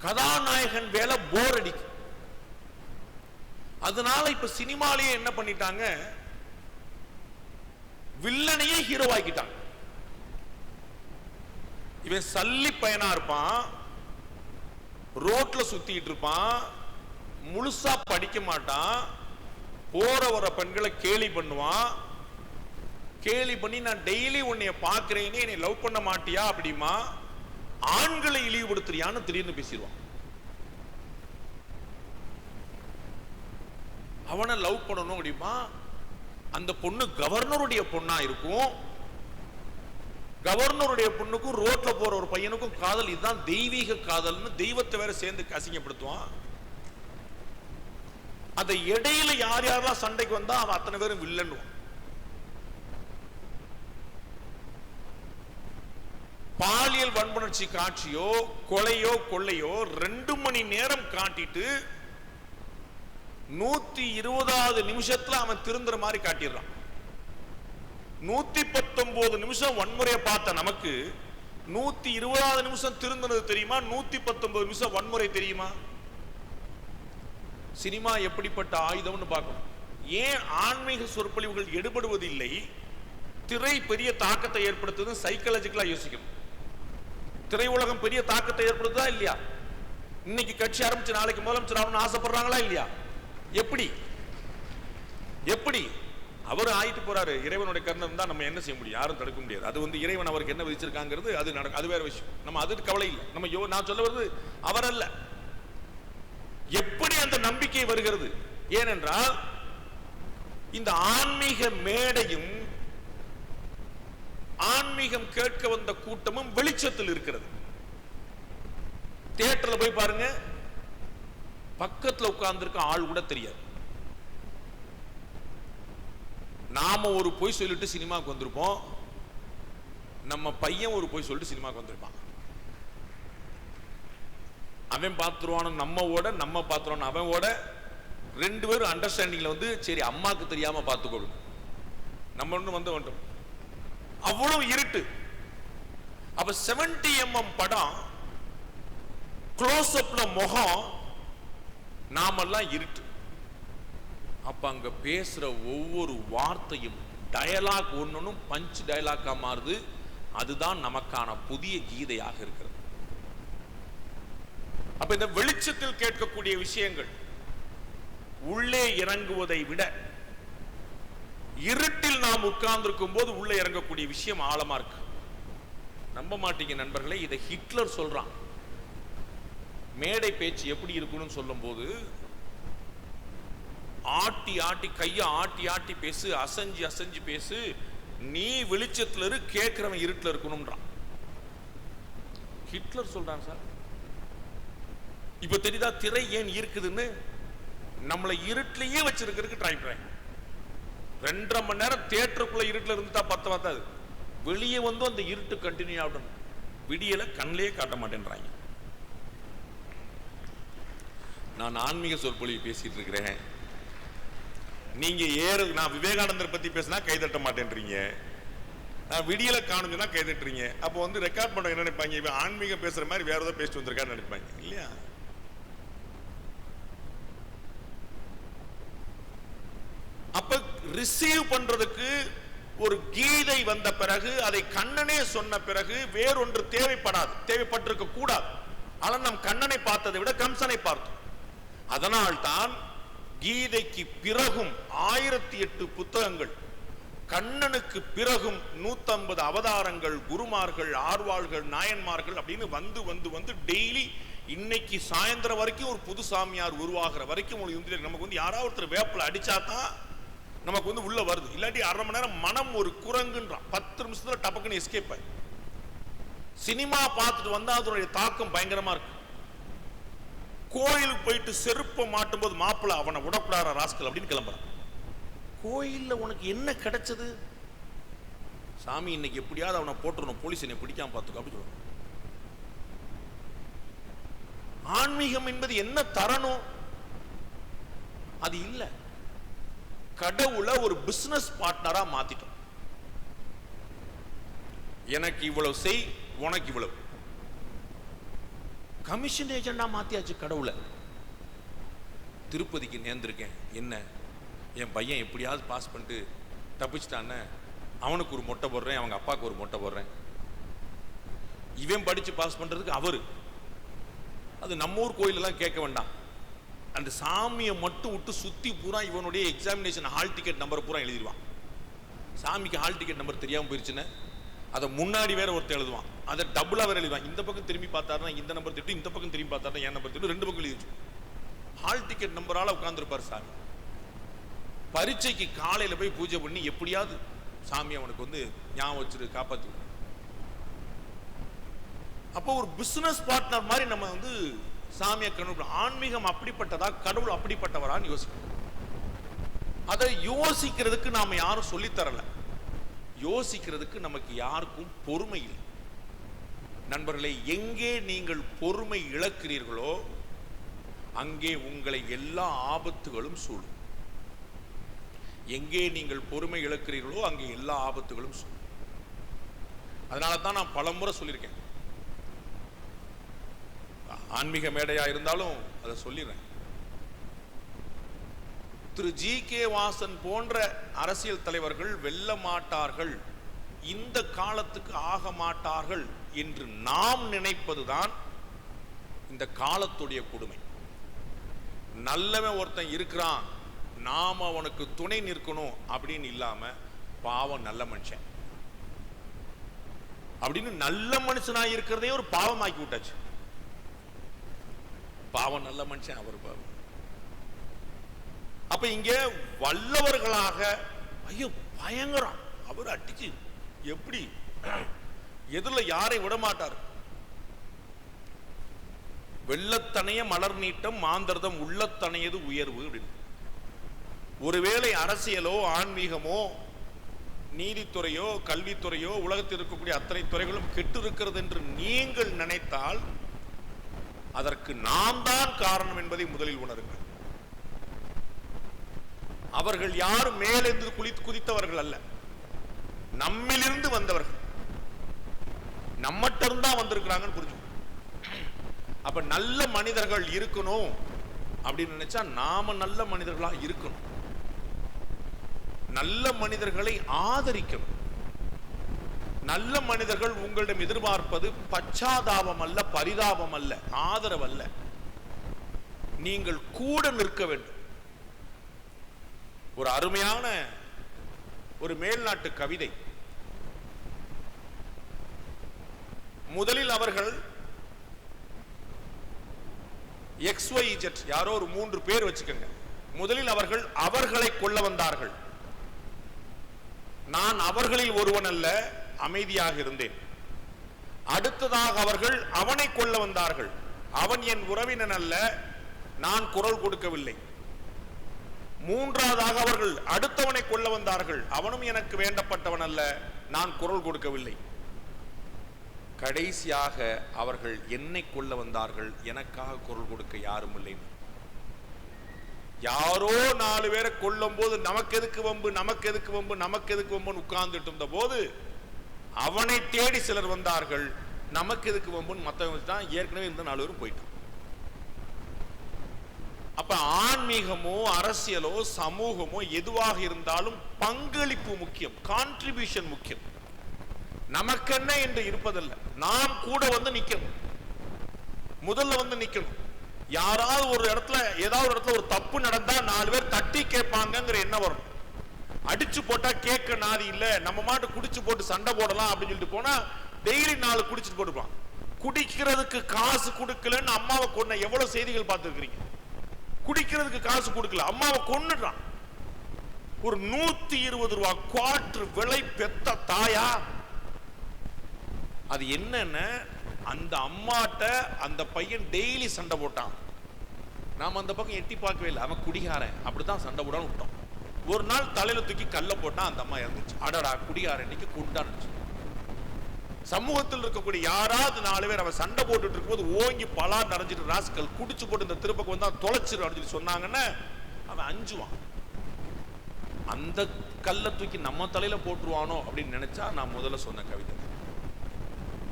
கதாநாயகன் வேலை போர் அடிக்கும். அதனால இப்ப சினிமாலேயே என்ன பண்ணிட்டாங்க, வில்லனையே ஹீரோ ஆக்கிட்டாங்க. இவன் சல்லி பையனா இருப்பான், ரோட்ல சுத்திட்டு இருப்பான், முழுசா படிக்க மாட்டான், போற வர பெண்களை கேலி பண்ணுவான். கேலி பண்ணி நான் டெய்லி உன்னைய பாக்குறேன்னு என்னை லவ் பண்ண மாட்டியா அப்படிமா, ஆண்களை இழிவுபடுத்துறியான்னு திடீர்னு பேசிடுவான். அவனை லவ் பண்ணணும் அப்படிமா, அந்த பொண்ணு கவர்னருடைய பொண்ணா இருக்கும், கவர்னருடைய பொண்ணுக்கும் ரோட்ல போற ஒரு பையனுக்கும் காதல், இதுதான் தெய்வீக காதல்னு தெய்வத்தை வேற சேர்ந்து அசிங்கப்படுத்துவான். அதை இடையில யார் யாரெல்லாம் சண்டைக்கு வந்தா அவன் அத்தனை பேரும் வில்லன்னுவான். பாலியல் வன்புணர்ச்சி காட்சியோ கொலையோ கொள்ளையோ 2 மணி நேரம் காட்டிட்டு 120வது நிமிஷத்துல அவன் திருந்துற மாதிரி காட்டிடுறான். 119 நிமிஷம் வன்முறையை பார்த்த நமக்கு 120வது நிமிஷம் திருந்தது தெரியுமா, 119 நிமிஷம் வன்முறை தெரியுமா? சினிமா எப்படிப்பட்ட ஆயுதம்னு பார்க்கணும். ஏன் ஆன்மீக சொற்பொழிவுகள் எடுபடுவதில்லை? திரை பெரிய தாக்கத்தை ஏற்படுத்துது, சைக்காலஜிக்கலா யோசிக்கணும். திரையுலகம் பெரிய தாக்கத்தை ஏற்படுத்துதா இல்லையா? இன்னைக்கு கட்சி ஆரம்பிச்சு நாளைக்கு முதலமைச்சர் ஆகணும்னு ஆசைப்படுறாங்களா இல்லையா? எப்படி எப்படி அவர் ஆயிட்டு போறாரு. இறைவனுடைய கருணை தான், நம்ம என்ன செய்ய முடியும்? யாரும் தடுக்க முடியாது. அது இறைவன் அவருக்கு என்ன விதிச்சிருக்காங்கிறது அது வேற விஷயம். நம்ம அதுக்கு கவலை இல்லை. நம்ம நான் சொல்ல வருது அவர் அல்ல, எப்படி அந்த நம்பிக்கை வருகிறது. ஏனென்றால் இந்த ஆன்மீக மேடையும் ஆன்மீகம் கேட்க வந்த கூட்டமும் வெளிச்சத்தில் இருக்கிறது. தியேட்டர்ல போய் பாருங்க, பக்கத்துல உட்கார்ந்திருக்க ஆள் கூட தெரியாது. நாம ஒரு பொய் சொல்லிட்டு சினிமாவுக்கு வந்திருப்போம், நம்ம பையன் ஒரு பொய் சொல்லிட்டு சினிமாவுக்கு வந்திருப்பான். அவன் பார்த்துருவான் நம்ம பார்த்துருவான் அவனோட. 2 பேரும் அண்டர்ஸ்டாண்டிங்ல வந்து சரி அம்மாக்கு தெரியாம பார்த்துக்கொள்ளும். நம்ம ஒண்ணு வந்துட்டோம், அவ்வளவு இருட்டு. அப்ப 70 mm படம் க்ளோஸ் அப்ல முகம், நாமெல்லாம் இருட்டு. அப்ப அங்க பேசுற ஒவ்வொரு வார்த்தையும் டயலாக் ஒன்னொன்னும் பஞ்ச் டயலாக்கா மாறுது. அதுதான் நமக்கான புதிய கீதையாக இருக்கிறது. அப்ப இந்த வெளிச்சத்தில் கேட்கக்கூடிய விஷயங்கள் உள்ளே இறங்குவதை விட இருட்டில் நாம் உட்கார்ந்திருக்கும் போது உள்ளே இறங்கக்கூடிய விஷயம் ஆழமா இருக்கு. நம்ப மாட்டீங்க நண்பர்களே, இதை ஹிட்லர் சொல்றான். மேடை பேச்சு எப்படி இருக்கணும்னு சொல்லும் போது, ஆட்டி ஆட்டி கைய ஆட்டி ஆட்டி பேசு, அசைஞ்சு அசைஞ்சு பேசு, நீ வெளிச்சத்துல இரு, கேட்கிறவன் இருட்டுல இருக்கணும்ன்றான். ஹிட்லர் சொல்றான் சார். இப்ப தெரியுதா திரை ஏன் இருக்குதுன்னு? நம்மளை இருட்டிலேயே வச்சிருக்கிறதுக்கு ட்ரை பண்றாங்க. 2.5 மணி நேரம் தியேட்டருக்குள்ள இருட்டுல இருந்துட்டா பத்தாது, வெளியே வந்து அந்த இருட்டு கண்டினியூ ஆகணும். விடியல கண்ணிலே காட்ட மாட்டேன்றாங்க. நான் ஆன்மீக சொற்பொழிவு பேசிட்டு இருக்கிறேன், நீங்க நான் விவேகானந்தர் பத்தி பேசினா கைதட்ட மாட்டேன்றீங்க, நான் விடியல காணுச்சுன்னா கைதட்டுறீங்க. அப்போ வந்து ரெக்கார்ட் பண்ண என்ன நினைப்பாங்க, இவன் ஆன்மீக பேசுற மாதிரி வேற ஏதோ பேசிட்டு வந்திருக்கான்னு நினைப்பாங்க இல்லையா? அப்ப ரிசீவ் பண்றதுக்கு ஒரு கீதை வந்த பிறகு, அதை கண்ணனே சொன்ன பிறகு வேறொன்று தேவைப்பட்டிருக்க கூடாது. ஆனால் நம் கண்ணனை பார்த்ததை விட கம்சனை பார்த்தோம். அதனால்தான் கீதைக்கு பிறகும் 1008 புத்தகங்கள், கண்ணனுக்கு பிறகும் 150 அவதாரங்கள், குருமார்கள், ஆர்வாள்கள், நாயன்மார்கள் அப்படின்னு வந்து வந்து வந்து டெய்லி இன்னைக்கு சாயந்தரம் வரைக்கும் ஒரு புது சாமியார் உருவாகிற வரைக்கும் நமக்கு வந்து யாராவது ஒருத்தர் வேப்பில அடிச்சாதான் நமக்கு வந்து உள்ள வருது. இல்லாட்டி 1/2 மணி நேரம் மனம் ஒரு குரங்குன்றான், 10 நிமிஷத்துல டபக்குன்னு எஸ்கேப் ஆயி. சினிமா பார்த்துட்டு வந்தா அதனுடைய தாக்கம் பயங்கரமா இருக்கு. கோயிலுக்கு போயிட்டு செருப்பை மாட்டும் போது மாப்பிள்ள அவனை விடக்கூடாத ராஸ்கல் அப்படின்னு கிளம்புறான். கோயில்ல உனக்கு என்ன கிடைச்சது? சாமி இன்னைக்கு எப்படியாவது அவனை போட்டுறணும், போலீஸ் என்னை பிடிக்காம பார்த்துக்கோ அப்படி சொல்லுவாங்க. ஆன்மீகம் என்பது என்ன தரணும்? அது இல்ல. கடவுளை ஒரு பிசினஸ் பார்ட்னரா மாத்திட்டோம். எனக்கு இவ்வளவு செய், உனக்கு இவ்வளவு. கமிஷன் ஏஜெண்டா மாத்தியாச்சு கடவுளை. திருப்பதிக்கு நேர்ந்திருக்கேன், என்ன என் பையன் எப்படியாவது பாஸ் பண்ணிட்டு தப்பிச்சிட்டான்னு அவனுக்கு ஒரு மொட்டை போடுறேன், அவங்க அப்பாவுக்கு ஒரு மொட்டை போடுறேன். இவன் படிச்சு பாஸ் பண்றதுக்கு அவரு. அது நம்ம ஊர் கோயிலெல்லாம் கேட்க வேண்டாம், அந்த சாமியை மட்டும் விட்டு சுத்தி பூரா இவனுடைய எக்ஸாமினேஷன் ஹால் டிக்கெட் நம்பர் பூரா எழுதிடுவான். சாமிக்கு ஹால் டிக்கெட் நம்பர் தெரியாம போயிருச்சுன்னு அதை முன்னாடி வேற ஒருத்தர் எழுதுவான், அதை டபுளா வேற எழுதுவான். இந்த பக்கம் திரும்பி பார்த்தாருன்னா இந்த நம்பர் திட்டு, இந்த பக்கம் திரும்பி பார்த்தாருன்னா என் நம்பர் திட்டு, ரெண்டு பக்கம் எழுதிச்சு. ஹால் டிக்கெட் நம்பரால உட்கார்ந்துருப்பார் சாமி. பரீட்சைக்கு காலையில போய் பூஜை பண்ணி எப்படியாவது சாமி அவனுக்கு வந்து ஞாபகம் வச்சிரு, காப்பாத்து. அப்போ ஒரு பிசினஸ் பார்ட்னர் மாதிரி நம்ம வந்து சாமியை கண்டுபிடி. ஆன்மீகம் அப்படிப்பட்டதா, கடவுள் அப்படிப்பட்டவரான்னு யோசிக்கணும். அதை யோசிக்கிறதுக்கு நாம யாரும் சொல்லித்தரல. யோசிக்கிறதுக்கு நமக்கு யாருக்கும் பொறுமை இல்லை. நண்பர்களே, எங்கே நீங்கள் பொறுமை இழக்கிறீர்களோ அங்கே உங்களை எல்லா ஆபத்துகளும் சூழும். எங்கே நீங்கள் பொறுமை இழக்கிறீர்களோ அங்கே எல்லா ஆபத்துகளும் சூழும். அதனால தான் நான் பலமுறை சொல்லியிருக்கேன், ஆன்மீக மேடையா இருந்தாலும் அதை சொல்லிடுறேன். திரு ஜி.கே. வாசன் போன்ற அரசியல் தலைவர்கள் வெல்ல மாட்டார்கள், இந்த காலத்துக்கு ஆக மாட்டார்கள் என்று நாம் நினைப்பதுதான் இந்த காலத்துடைய கொடுமை. நல்லவன் ஒருத்தன் இருக்கிறான், நாம அவனுக்கு துணை நிற்கணும் அப்படின்னு இல்லாம பாவம் நல்ல மனுஷன் அப்படின்னு நல்ல மனுஷனா இருக்கிறதே ஒரு பாவமாக்கி விட்டாச்சு. பாவம் நல்ல மனுஷன், அவர் பாவம். அப்ப இங்க வல்லவர்களாக, ஐயோ பயங்கரம், அவர் அடிச்சு எப்படி எதிரில யாரை விட மாட்டார். வெள்ளத்தனைய மலர் நீட்டம் மாந்தர்தம் உள்ளத்தனையது உயர்வு அப்படின்னு. ஒருவேளை அரசியலோ ஆன்மீகமோ நீதித்துறையோ கல்வித்துறையோ உலகத்தில் இருக்கக்கூடிய அத்தனை துறைகளும் கெட்டு இருக்கிறது என்று நீங்கள் நினைத்தால் அதற்கு நாம் தான் காரணம் என்பதை முதலில் உணருங்கள். அவர்கள் யாரும் மேலிருந்து குதித்தவர்கள் அல்ல, நம்மிலிருந்து வந்தவர்கள், நம்மகிட்ட இருந்தா வந்திருக்கிறாங்கன்னு புரிஞ்சு. அப்ப நல்ல மனிதர்கள் இருக்கணும் அப்படின்னு நினைச்சா நாம நல்ல மனிதர்களா இருக்கணும். நல்ல மனிதர்களை ஆதரிக்கணும். நல்ல மனிதர்கள் உங்களிடம் எதிர்பார்ப்பது பச்சாதாபம் அல்ல, பரிதாபம் அல்ல, ஆதரவு அல்ல. நீங்கள் கூட நிற்க வேண்டும். ஒரு அருமையான ஒரு மேல்நாட்டு கவிதை. முதலில் அவர்கள் XYZ யாரோ ஒரு 3 பேர் வச்சுக்கோங்க. முதலில் அவர்கள் அவர்களை கொல்ல வந்தார்கள். நான் அவர்களில் ஒருவன் அல்ல, அமைதியாக இருந்தேன். அடுத்ததாக அவர்கள் அவனை கொல்ல வந்தார்கள். அவன் என் உறவினன் அல்ல, நான் குரல் கொடுக்கவில்லை. மூன்றாவதாக அவர்கள் அடுத்தவனை கொல்ல வந்தார்கள். அவனும் எனக்கு வேண்டப்பட்டவன் அல்ல, நான் குரல் கொடுக்கவில்லை. கடைசியாக அவர்கள் என்னை கொல்ல வந்தார்கள், எனக்காக குரல் கொடுக்க யாரும் இல்லை. யாரோ 4 பேரை கொல்லும் போது நமக்கு எதுக்கு வம்பு, நமக்கு எதுக்கு வம்பு, நமக்கு எதுக்கு வம்புன்னு உட்கார்ந்துட்டு இருந்த போது அவனை தேடி சிலர் வந்தார்கள். நமக்கு எதுக்கு வம்புன்னு மற்றவங்க தான் ஏற்கனவே இருந்த 4 பேரும் போயிட்டான். அப்ப ஆன்மீகமோ அரசியலோ சமூகமோ எதுவாக இருந்தாலும் பங்களிப்பு முக்கியம், கான்ட்ரிபியூஷன் முக்கியம். நமக்கென்ன என்று இருப்பதல்ல, நாம் கூட வந்து நிக்கணும். முதல்ல வந்து நிக்கணும். யாராவது ஒரு இடத்துல ஏதாவது ஒரு இடத்துல ஒரு தப்பு நடந்தா 4 பேர் தட்டி கேட்பாங்கிற என்ன வரும். அடிச்சு போட்டா கேட்க நாதி இல்ல, நம்ம மாட்டு குடிச்சு போட்டு சண்டை போடலாம் அப்படின்னு சொல்லிட்டு போனா டெய்லி 4 குடிச்சிட்டு போட்டுப்பான். குடிக்கிறதுக்கு காசு கொடுக்கலன்னு அம்மாவை கொன்ன எவ்வளவு செய்திகள் பார்த்துருக்கீங்க. குடிக்கிறதுக்கு காசு கொடுக்கல, அம்மாவை கொன்னுட்டான். ஒரு 120 ரூபாய் குவார்டர் விலை பெத்த தாயா. அது என்னன்னு அந்த அம்மாட்ட அந்த பையன் டெய்லி சண்டை போட்டான். நாம அந்த பக்கம் எட்டி பார்க்கவே இல்லை. அவன் குடிகாரன், அப்படித்தான் சண்டை போடான்னு விட்டோம். ஒரு நாள் தலையில தூக்கி கல்ல போட்டா அந்த அம்மா இறந்துச்சு. அடடா குடியார இன்னைக்கு கொண்டாடுச்சு. சமூகத்தில் இருக்கக்கூடிய யாராவது 4 பேர் அவன் சண்டை போட்டுட்டு இருக்கும்போது ஓங்கி பலா நிறைஞ்சிட்டு ராஸ்கல் குடிச்சு போட்டு இந்த திருப்பக்கு வந்தா தொலைச்சிரு அப்படின்னு சொன்னாங்கன்னா அவன் அஞ்சுவான். அந்த கல்ல தூக்கி நம்ம தலையில போட்டுருவானோ அப்படின்னு நினைச்சா நான் முதல்ல சொன்ன கவிதை.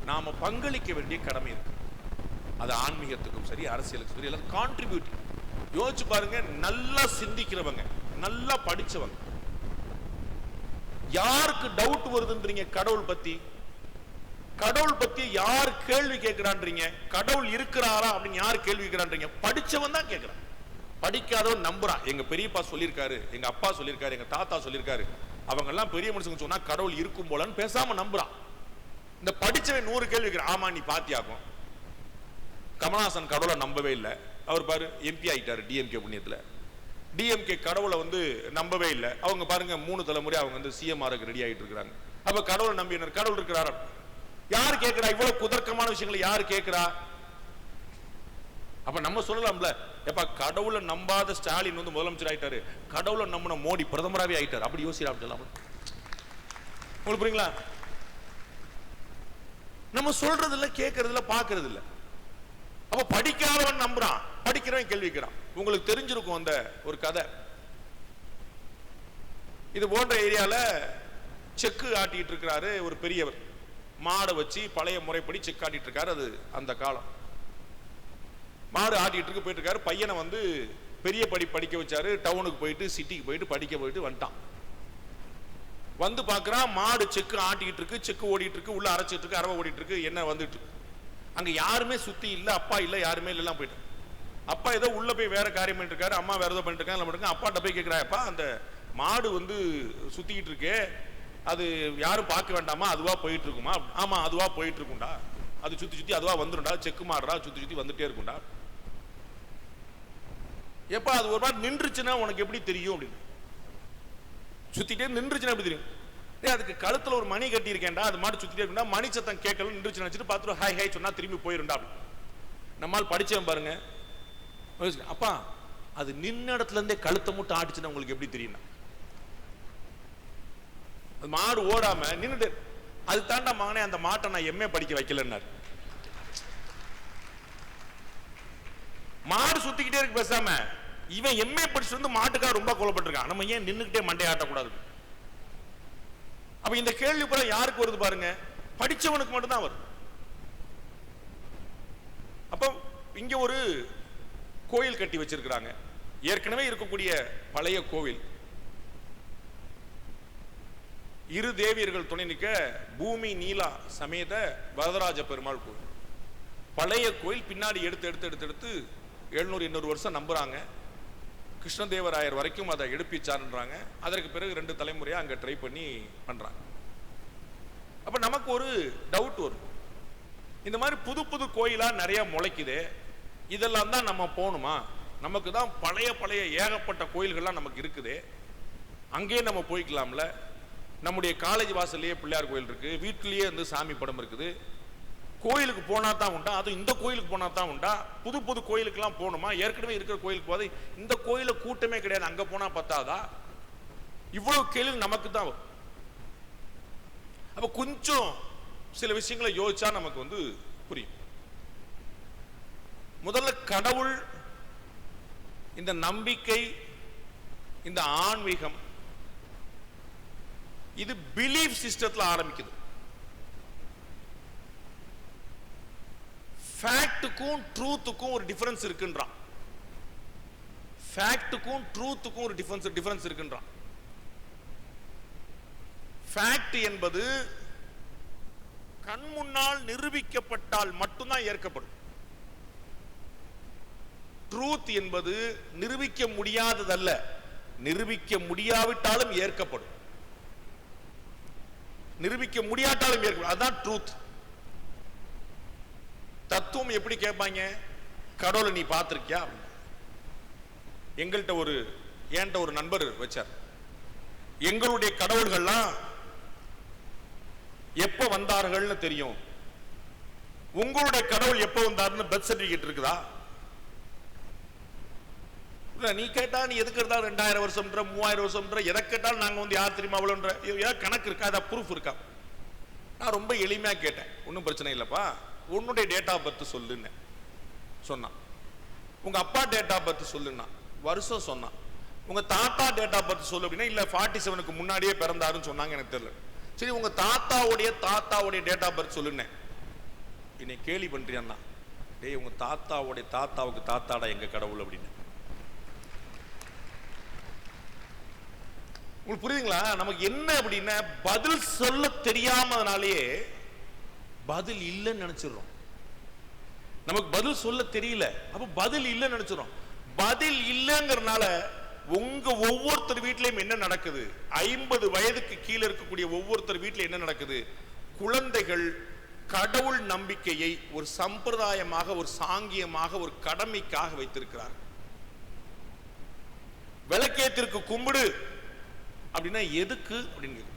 நாம பங்களிக்க வேண்டிய கடமை இருக்கு. அது ஆன்மீகத்துக்கும் சரி அரசியலுக்கும் சரி எல்லாம் கான்ட்ரிபியூட். யோசிச்சு பாருங்க, நல்லா சிந்திக்கிறவங்க, நல்லா படிச்சவங்க, யாருக்கு டவுட் வருதுன்றீங்க கடவுள் பத்தி? கடவுள் பத்தி யார் கேள்வி கேட்கிறான்றீங்க? கடவுள் இருக்கிறாரா அப்படின்னு யார் கேள்வி கேட்கிறான்றீங்க? படிச்சவன் தான் கேட்கிறான், படிக்காதவன் நம்புறான். எங்க பெரியப்பா சொல்லியிருக்காரு, எங்க அப்பா சொல்லியிருக்காரு, எங்க தாத்தா சொல்லியிருக்காரு, அவங்க எல்லாம் பெரிய மனுஷங்க சொன்னா கடவுள் இருக்கும் போலன்னு பேசாம நம்புறான். இந்த படிச்சவன் 100 கேள்வி கேட்கிறான். ஆமா நீ பாத்தியாக்கும், கமலஹாசன் கடவுளை நம்பவே இல்லை, அவர் பாரு எம்பி ஆயிட்டாரு டிஎம்கே புண்ணியத்துல. டிஎம்கே கடவுளை நம்பவே இல்லை, அவங்க பாருங்க 3 தலைமுறை அவங்க சிஎம்ஆருக்கு ரெடி ஆகிட்டு இருக்காங்க. அப்ப கடவுளை நம்பினர், கடவுள் இருக்கிறாரா? யார் கேட்கிறா? இவ்வளவு குதர்க்கமான விஷயங்களை யார் கேட்கிறா? அப்ப நம்ம சொல்லலாம்ல, எப்ப கடவுளை நம்பாத ஸ்டாலின் முதலமைச்சர் ஆயிட்டாரு, கடவுளை நம்பின மோடி பிரதமராகவே ஆயிட்டாரு, அப்படி யோசிக்கலாம். உங்களுக்கு புரியுங்களா? நம்ம சொல்றது இல்ல, கேட்கறது இல்ல, பாக்குறது இல்ல. அப்ப படிக்காதவன் நம்புறான், படிக்கிறவன் கேள்விக்கிறான். உங்களுக்கு தெரிஞ்சிருக்கும் அந்த ஒரு கதை. இது போன்ற ஏரியால செக்கு ஆட்டிட்டு இருக்கிறாரு ஒரு பெரியவர், மாடை வச்சு பழைய முறைப்படி செக் ஆட்டிட்டு இருக்காரு. அது அந்த காலம். மாடு ஆட்டிட்டு இருக்கு, போயிட்டு இருக்காரு. பையனை பெரிய படிக்க வச்சாரு. டவுனுக்கு போயிட்டு சிட்டிக்கு போயிட்டு படிக்க போயிட்டு வந்துட்டான். வந்து பாக்குறான், மாடு செக்கு ஆட்டிட்டு இருக்கு, செக்கு ஓடிட்டு இருக்கு, உள்ள அரைச்சிட்டு இருக்கு, அரவை ஓடிட்டு இருக்கு, என்ன வந்துட்டு இருக்கு. அங்க யாருமே சுத்தி இல்ல, அப்பா இல்ல, யாருமே இல்ல, போயிட்டு அப்பா ஏதோ உள்ள போய் வேற காரியம் பண்ணிட்டு இருக்காரு, அம்மா வேற ஏதோ பண்ணிட்டு இருக்காங்க. அப்பாட்ட போய் கேட்கிறாப்பா, அந்த மாடு சுத்திக்கிட்டு இருக்கு, அது யாரும் பார்க்க வேண்டாமா, அதுவா போயிட்டு இருக்குமா? ஆமா அதுவா போயிட்டு இருக்கும்டா, அது சுத்தி சுத்தி அதுவா வந்துரும்டா, செக்கு மாடுறா சுத்தி சுத்தி வந்துட்டே இருக்கும்டா. எப்ப அது ஒரு மாதிரி நின்றுச்சுன்னா உனக்கு எப்படி தெரியும் அப்படின்னு. சுத்திட்டே நின்றுச்சுன்னா எப்படி தெரியும்? அதுக்கு கழுத்துல ஒரு மணி கட்டி இருக்கேன்டா, அது மாடு சுத்திட்டே இருக்குண்டா, மணி சத்தம் கேட்கல, நின்றுச்சு நினைச்சிட்டு பார்த்துட்டு ஹாய் ஹாய் சொன்னா திரும்பி போயிருண்டா. நம்மால் படிச்சவன் பாருங்க, அப்பா அது நின்ன இடத்துல இருந்தே கழுத்தை மட்டும் ஆட்டுச்சுன்னா உங்களுக்கு எப்படி தெரியும்? மாடு ஓடாம நின்னுட்டு, அது தாண்டா மகனே அந்த மாட்டை நான் எம்ஏ படிக்க வைக்கலன்னாரு. மாடு சுத்திக்கிட்டே இருக்கு பேசாம, இவன் எம்ஏ படிச்சு மாட்டுக்காக ரொம்ப கோலப்பட்டிருக்கான், நம்ம ஏன் நின்னுக்கிட்டே மண்டை ஆட்டக்கூடாது? அப்ப இந்த கேள்வி போல யாருக்கு வருது பாருங்க, படிச்சவனுக்கு மட்டும்தான் வருது. அப்ப இங்க ஒரு கோயில் கட்டி வச்சிருக்கிறாங்க, ஏற்கனவே இருக்கக்கூடிய பழைய கோவில். இரு தேவியர்கள் துணை நிற்க பூமி நீலா சமேத வரதராஜ பெருமாள் கோவில். பழைய கோயில் பின்னாடி எடுத்து 700-800 வருஷம் நம்புறாங்க. கிருஷ்ணதேவராயர் வரைக்கும் அதை எடுப்பிச்சாருன்றாங்க. அதற்கு பிறகு 2 தலைமுறையா அங்க ட்ரை பண்ணி பண்றாங்க. அப்ப நமக்கு ஒரு டவுட் வரும், இந்த மாதிரி புது புது கோயிலா நிறைய முளைக்குது, இதெல்லாம் தான் நம்ம போகணுமா? நமக்கு தான் பழைய ஏகப்பட்ட கோயில்கள்லாம் நமக்கு இருக்குது, அங்கேயே நம்ம போய்க்கலாம்ல. நம்முடைய காலேஜ் வாசல்லையே பிள்ளையார் கோயில் இருக்கு, வீட்டிலேயே சாமி படம் இருக்குது. கோயிலுக்கு போனா தான் உண்டா? அது இந்த கோயிலுக்கு போனா தான் உண்டா? புது புது கோயிலுக்கெல்லாம் போகணுமா? ஏற்கனவே இருக்கிற கோயிலுக்கு போது இந்த கோயில கூட்டமே கிடையாது, அங்க போனா பத்தாதா? இவ்வளவு கேள்வி நமக்கு தான். அப்ப கொஞ்சம் சில விஷயங்களை யோசிச்சா நமக்கு புரியும். முதல்ல கடவுள், இந்த நம்பிக்கை, இந்த ஆன்மீகம், இது பிலீஃப் சிஸ்டத்துல ஆரம்பிக்குது. ஃபேக்ட்டுக்கும் ட்ரூத்துக்கும் ஒரு டிஃபரன்ஸ் இருக்குன்றான். ஃபேக்ட்டுக்கும் ட்ரூத்துக்கும் ஒரு டிஃபரன்ஸ் இருக்குன்றான். ஃபேக்ட் என்பது கண் முன்னால் நிரூபிக்கப்பட்டால் மட்டும்தான் ஏற்கப்படும். ட்ரூத் என்பது நிரூபிக்க முடியாததல்ல, நிரூபிக்க முடியாவிட்டாலும் ஏற்கப்படும், நிரூபிக்க முடியாட்டாலும் ஏற்கப்படும். அதுதான் ட்ரூத். தத்துவம் எப்படி கேட்பாங்க? கடவுளை நீ பார்த்திருக்கியா? என்கிட்ட ஒரு நண்பர் வச்சார், எங்களுடைய கடவுள்கள்லாம் எப்ப வந்தார்கள்னு தெரியும், உங்களுடைய கடவுள் எப்ப வந்தாருன்னு பர்த் சர்டிபிகேட் இருக்குதா? நீ கேட்டா நீ எதுக்கு இருந்தா 2000 வருஷம்ன்ற 3000 வருஷம்ன்ற எதை கேட்டாலும் நாங்க வந்து யார் தெரியுமா அவ்வளோன்ற ஏதாவது கணக்கு இருக்கா, அதை ப்ரூஃப் இருக்கா? நான் ரொம்ப எளிமையா கேட்டேன். ஒன்றும் பிரச்சனை இல்லப்பா, உன்னுடைய டேட் ஆஃப் பர்த் சொல்லுன்னு சொன்னான். உங்க அப்பா டேட் ஆஃப் பர்த் சொல்லுன்னா வருஷம் சொன்னான். உங்க தாத்தா டேட் ஆஃப் பர்த் சொல்லு அப்படின்னா இல்ல 47க்கு முன்னாடியே பிறந்தாருன்னு சொன்னாங்க. எனக்கு தெரியல. சரி, உங்க தாத்தாவுடைய டேட் ஆஃப் பர்த் சொல்லுன்னு. என்னை கேலி பண்றியான்னா, டேய் உங்க தாத்தாவுடைய தாத்தாவுக்கு தாத்தாடா எங்க கடவுள் அப்படின்னு. உங்களுக்கு புரியுதுங்களா? நமக்கு என்ன அப்படின்னா பதில் சொல்ல தெரியாமனாலேயே பதில் இல்லைன்னு நினைச்சிடறோம். நமக்கு பதில் சொல்ல தெரியல, அப்ப பதில் இல்லைன்னு நினைச்சிடறோம். பதில் இல்லைங்கிறதுனால உங்க ஒவ்வொருத்தர் வீட்லயும் என்ன நடக்குது, 50 வயதுக்கு கீழே இருக்கக்கூடிய ஒவ்வொருத்தர் வீட்டில் என்ன நடக்குது, குழந்தைகள் கடவுள் நம்பிக்கையை ஒரு சம்பிரதாயமாக, ஒரு சாங்கியமாக, ஒரு கடமைக்காக வைத்திருக்கிறார். விளக்கேத்திற்கு கும்பிடு அப்படின்னா எதுக்கு அப்படின்னு,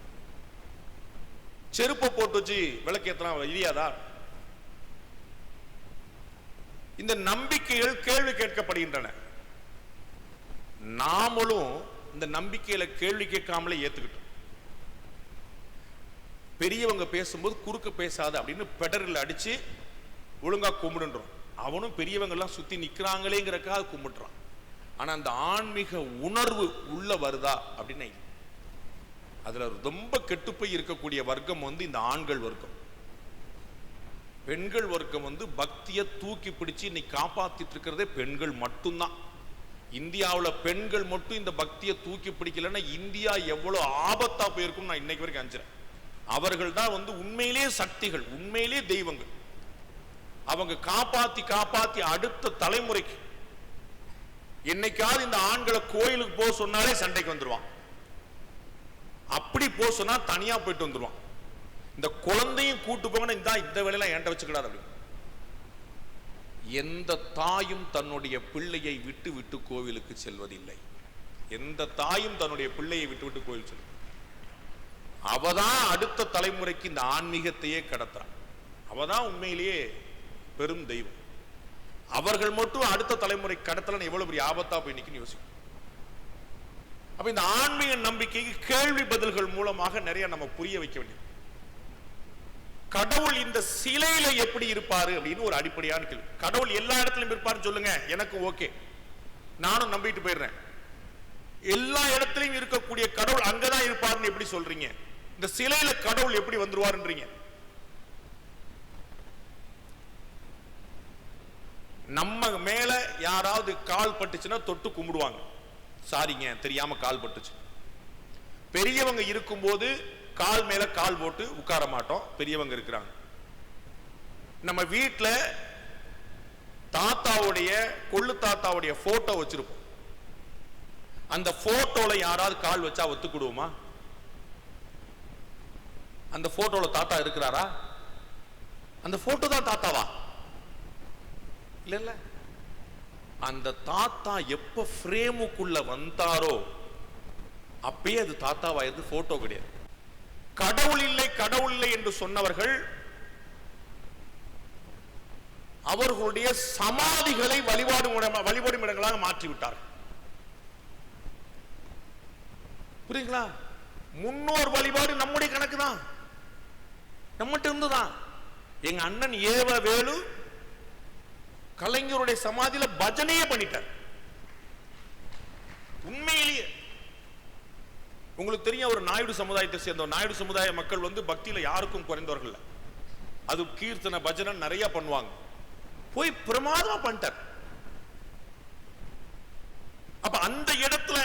செருப்பை போட்டு வச்சு விளக்கேத்தலாம் இல்லையாதா? இந்த நம்பிக்கைகள் கேள்வி கேட்கப்படுகின்றன. நாமளும் இந்த நம்பிக்கையில கேள்வி கேட்காமலே ஏத்துக்கிட்டோம். பெரியவங்க பேசும்போது குறுக்க பேசாத அப்படின்னு பெடரில் அடிச்சு ஒழுங்கா கும்பிடுன்றோம். அவனும் பெரியவங்க எல்லாம் சுத்தி நிக்கிறாங்களேங்கிறக்காக கும்பிடுறான். ஆனா அந்த ஆன்மீக உணர்வு உள்ள வருதா அப்படின்னா அதுல ரொம்ப கெட்டுப்போய் இருக்கக்கூடிய வர்க்கம் வந்து இந்த ஆண்கள் வர்க்கம். பெண்கள் வர்க்கம் வந்து பக்தியை தூக்கி பிடிச்சு இன்னைக்கு காப்பாத்திட்டு இருக்கிறதே பெண்கள் மட்டும்தான். இந்தியாவில் பெண்கள் மட்டும் இந்த பக்தியை தூக்கி பிடிக்கலன்னா இந்தியா எவ்வளவு ஆபத்தா போயிருக்கும் நான் இன்னைக்கு வரைக்கும் அஞ்சுறேன். அவர்கள் தான் வந்து உண்மையிலேயே சக்திகள், உண்மையிலேயே தெய்வங்கள். அவங்க காப்பாத்தி காப்பாத்தி அடுத்த தலைமுறைக்கு என்னைக்காவது இந்த ஆண்களை கோயிலுக்கு போக சொன்னாலே சண்டைக்கு வந்துருவான். அப்படி போக சொன்னா தனியா போயிட்டு வந்துருவான். இந்த குழந்தையும் கூட்டு போங்கன்னா இந்த வேலையெல்லாம் என்கிட்ட வச்சுக்கூடாது அப்படி. எந்த தாயும் தன்னுடைய பிள்ளையை விட்டு விட்டு கோவிலுக்கு செல்வதில்லை. எந்த தாயும் தன்னுடைய பிள்ளையை விட்டு விட்டு கோவில் செல்வது. அவதான் அடுத்த தலைமுறைக்கு இந்த ஆன்மீகத்தையே கடத்துறான். அவதான் உண்மையிலேயே பெரும் தெய்வம். அவர்கள் மட்டும் அடுத்த தலைமுறை கடத்தலன்னு எவ்வளவு பெரிய ஆபத்தா போய் நிற்கும் யோசிக்கும். அப்ப இந்த ஆன்மீக நம்பிக்கைக்கு கேள்வி பதில்கள் மூலமாக நிறைய நம்ம புரிய வைக்க வேண்டியது. கடவுள் இந்த சிலையில எப்படி இருப்பாரு அப்படின்னு ஒரு அடிப்படையான கேள்வி. கடவுள் எல்லா இடத்திலும் இருப்பாருன்னு சொல்லுங்க, எனக்கு ஓகே, நானும் நம்பிட்டு போயிடுறேன். எல்லா இடத்திலும் இருக்கக்கூடிய கடவுள் அங்கதான் இருப்பாருன்னு எப்படி சொல்றீங்க? இந்த சிலையில கடவுள் எப்படி வந்துருவாருன்றீங்க? நம்ம மேல யாராவது கால் பட்டுச்சுன்னா தொட்டு கும்பிடுவாங்க, சாரிங்க தெரியாம கால் பட்டுச்சு. பெரியவங்க இருக்கும்போது கால் மேல கால் போட்டு உட்கார மாட்டோம், பெரியவங்க இருக்கிறாங்க. நம்ம வீட்டுல தாத்தாவுடைய கொள்ளு தாத்தாவுடைய போட்டோ வச்சிருப்போம். அந்த போட்டோல யாராவது கால் வச்சா ஒத்துக்கிடுவோமா? அந்த போட்டோல தாத்தா இருக்கிறாரா? அந்த போட்டோ தான் தாத்தாவா? இல்ல இல்ல. அந்த தாத்தா எப்ப ஃப்ரேமுக்குள்ள வந்தாரோ அப்பயே அது தாத்தாவாயிருந்து, போட்டோ கிடையாது. கடவுள் இல்லை கடவுள் இல்லை என்று சொன்னவர்கள் அவர்களுடைய சமாதிகளை வழிபாடும் இடங்களாக மாற்றிவிட்டார்கள். புரியுங்களா? முன்னோர் வழிபாடு நம்முடைய கணக்கு தான், நம்மகிட்ட இருந்துதான். எங்க அண்ணன் ஏவ வேலு கலைஞருடைய சமாதியில பஜனையே பண்ணிட்டார். உண்மையிலேயே உங்களுக்கு தெரியும், ஒரு நாயுடு சமுதாயத்தை சேர்ந்த நாயுடு சமுதாய மக்கள் வந்து பக்தியில யாருக்கும் குறைந்தவர்கள். அது கீர்த்தனை பஜனை நிறைய பண்ணுவாங்க. போய் பிரமாதமா பண்ணிட்டார். அப்ப அந்த இடத்துல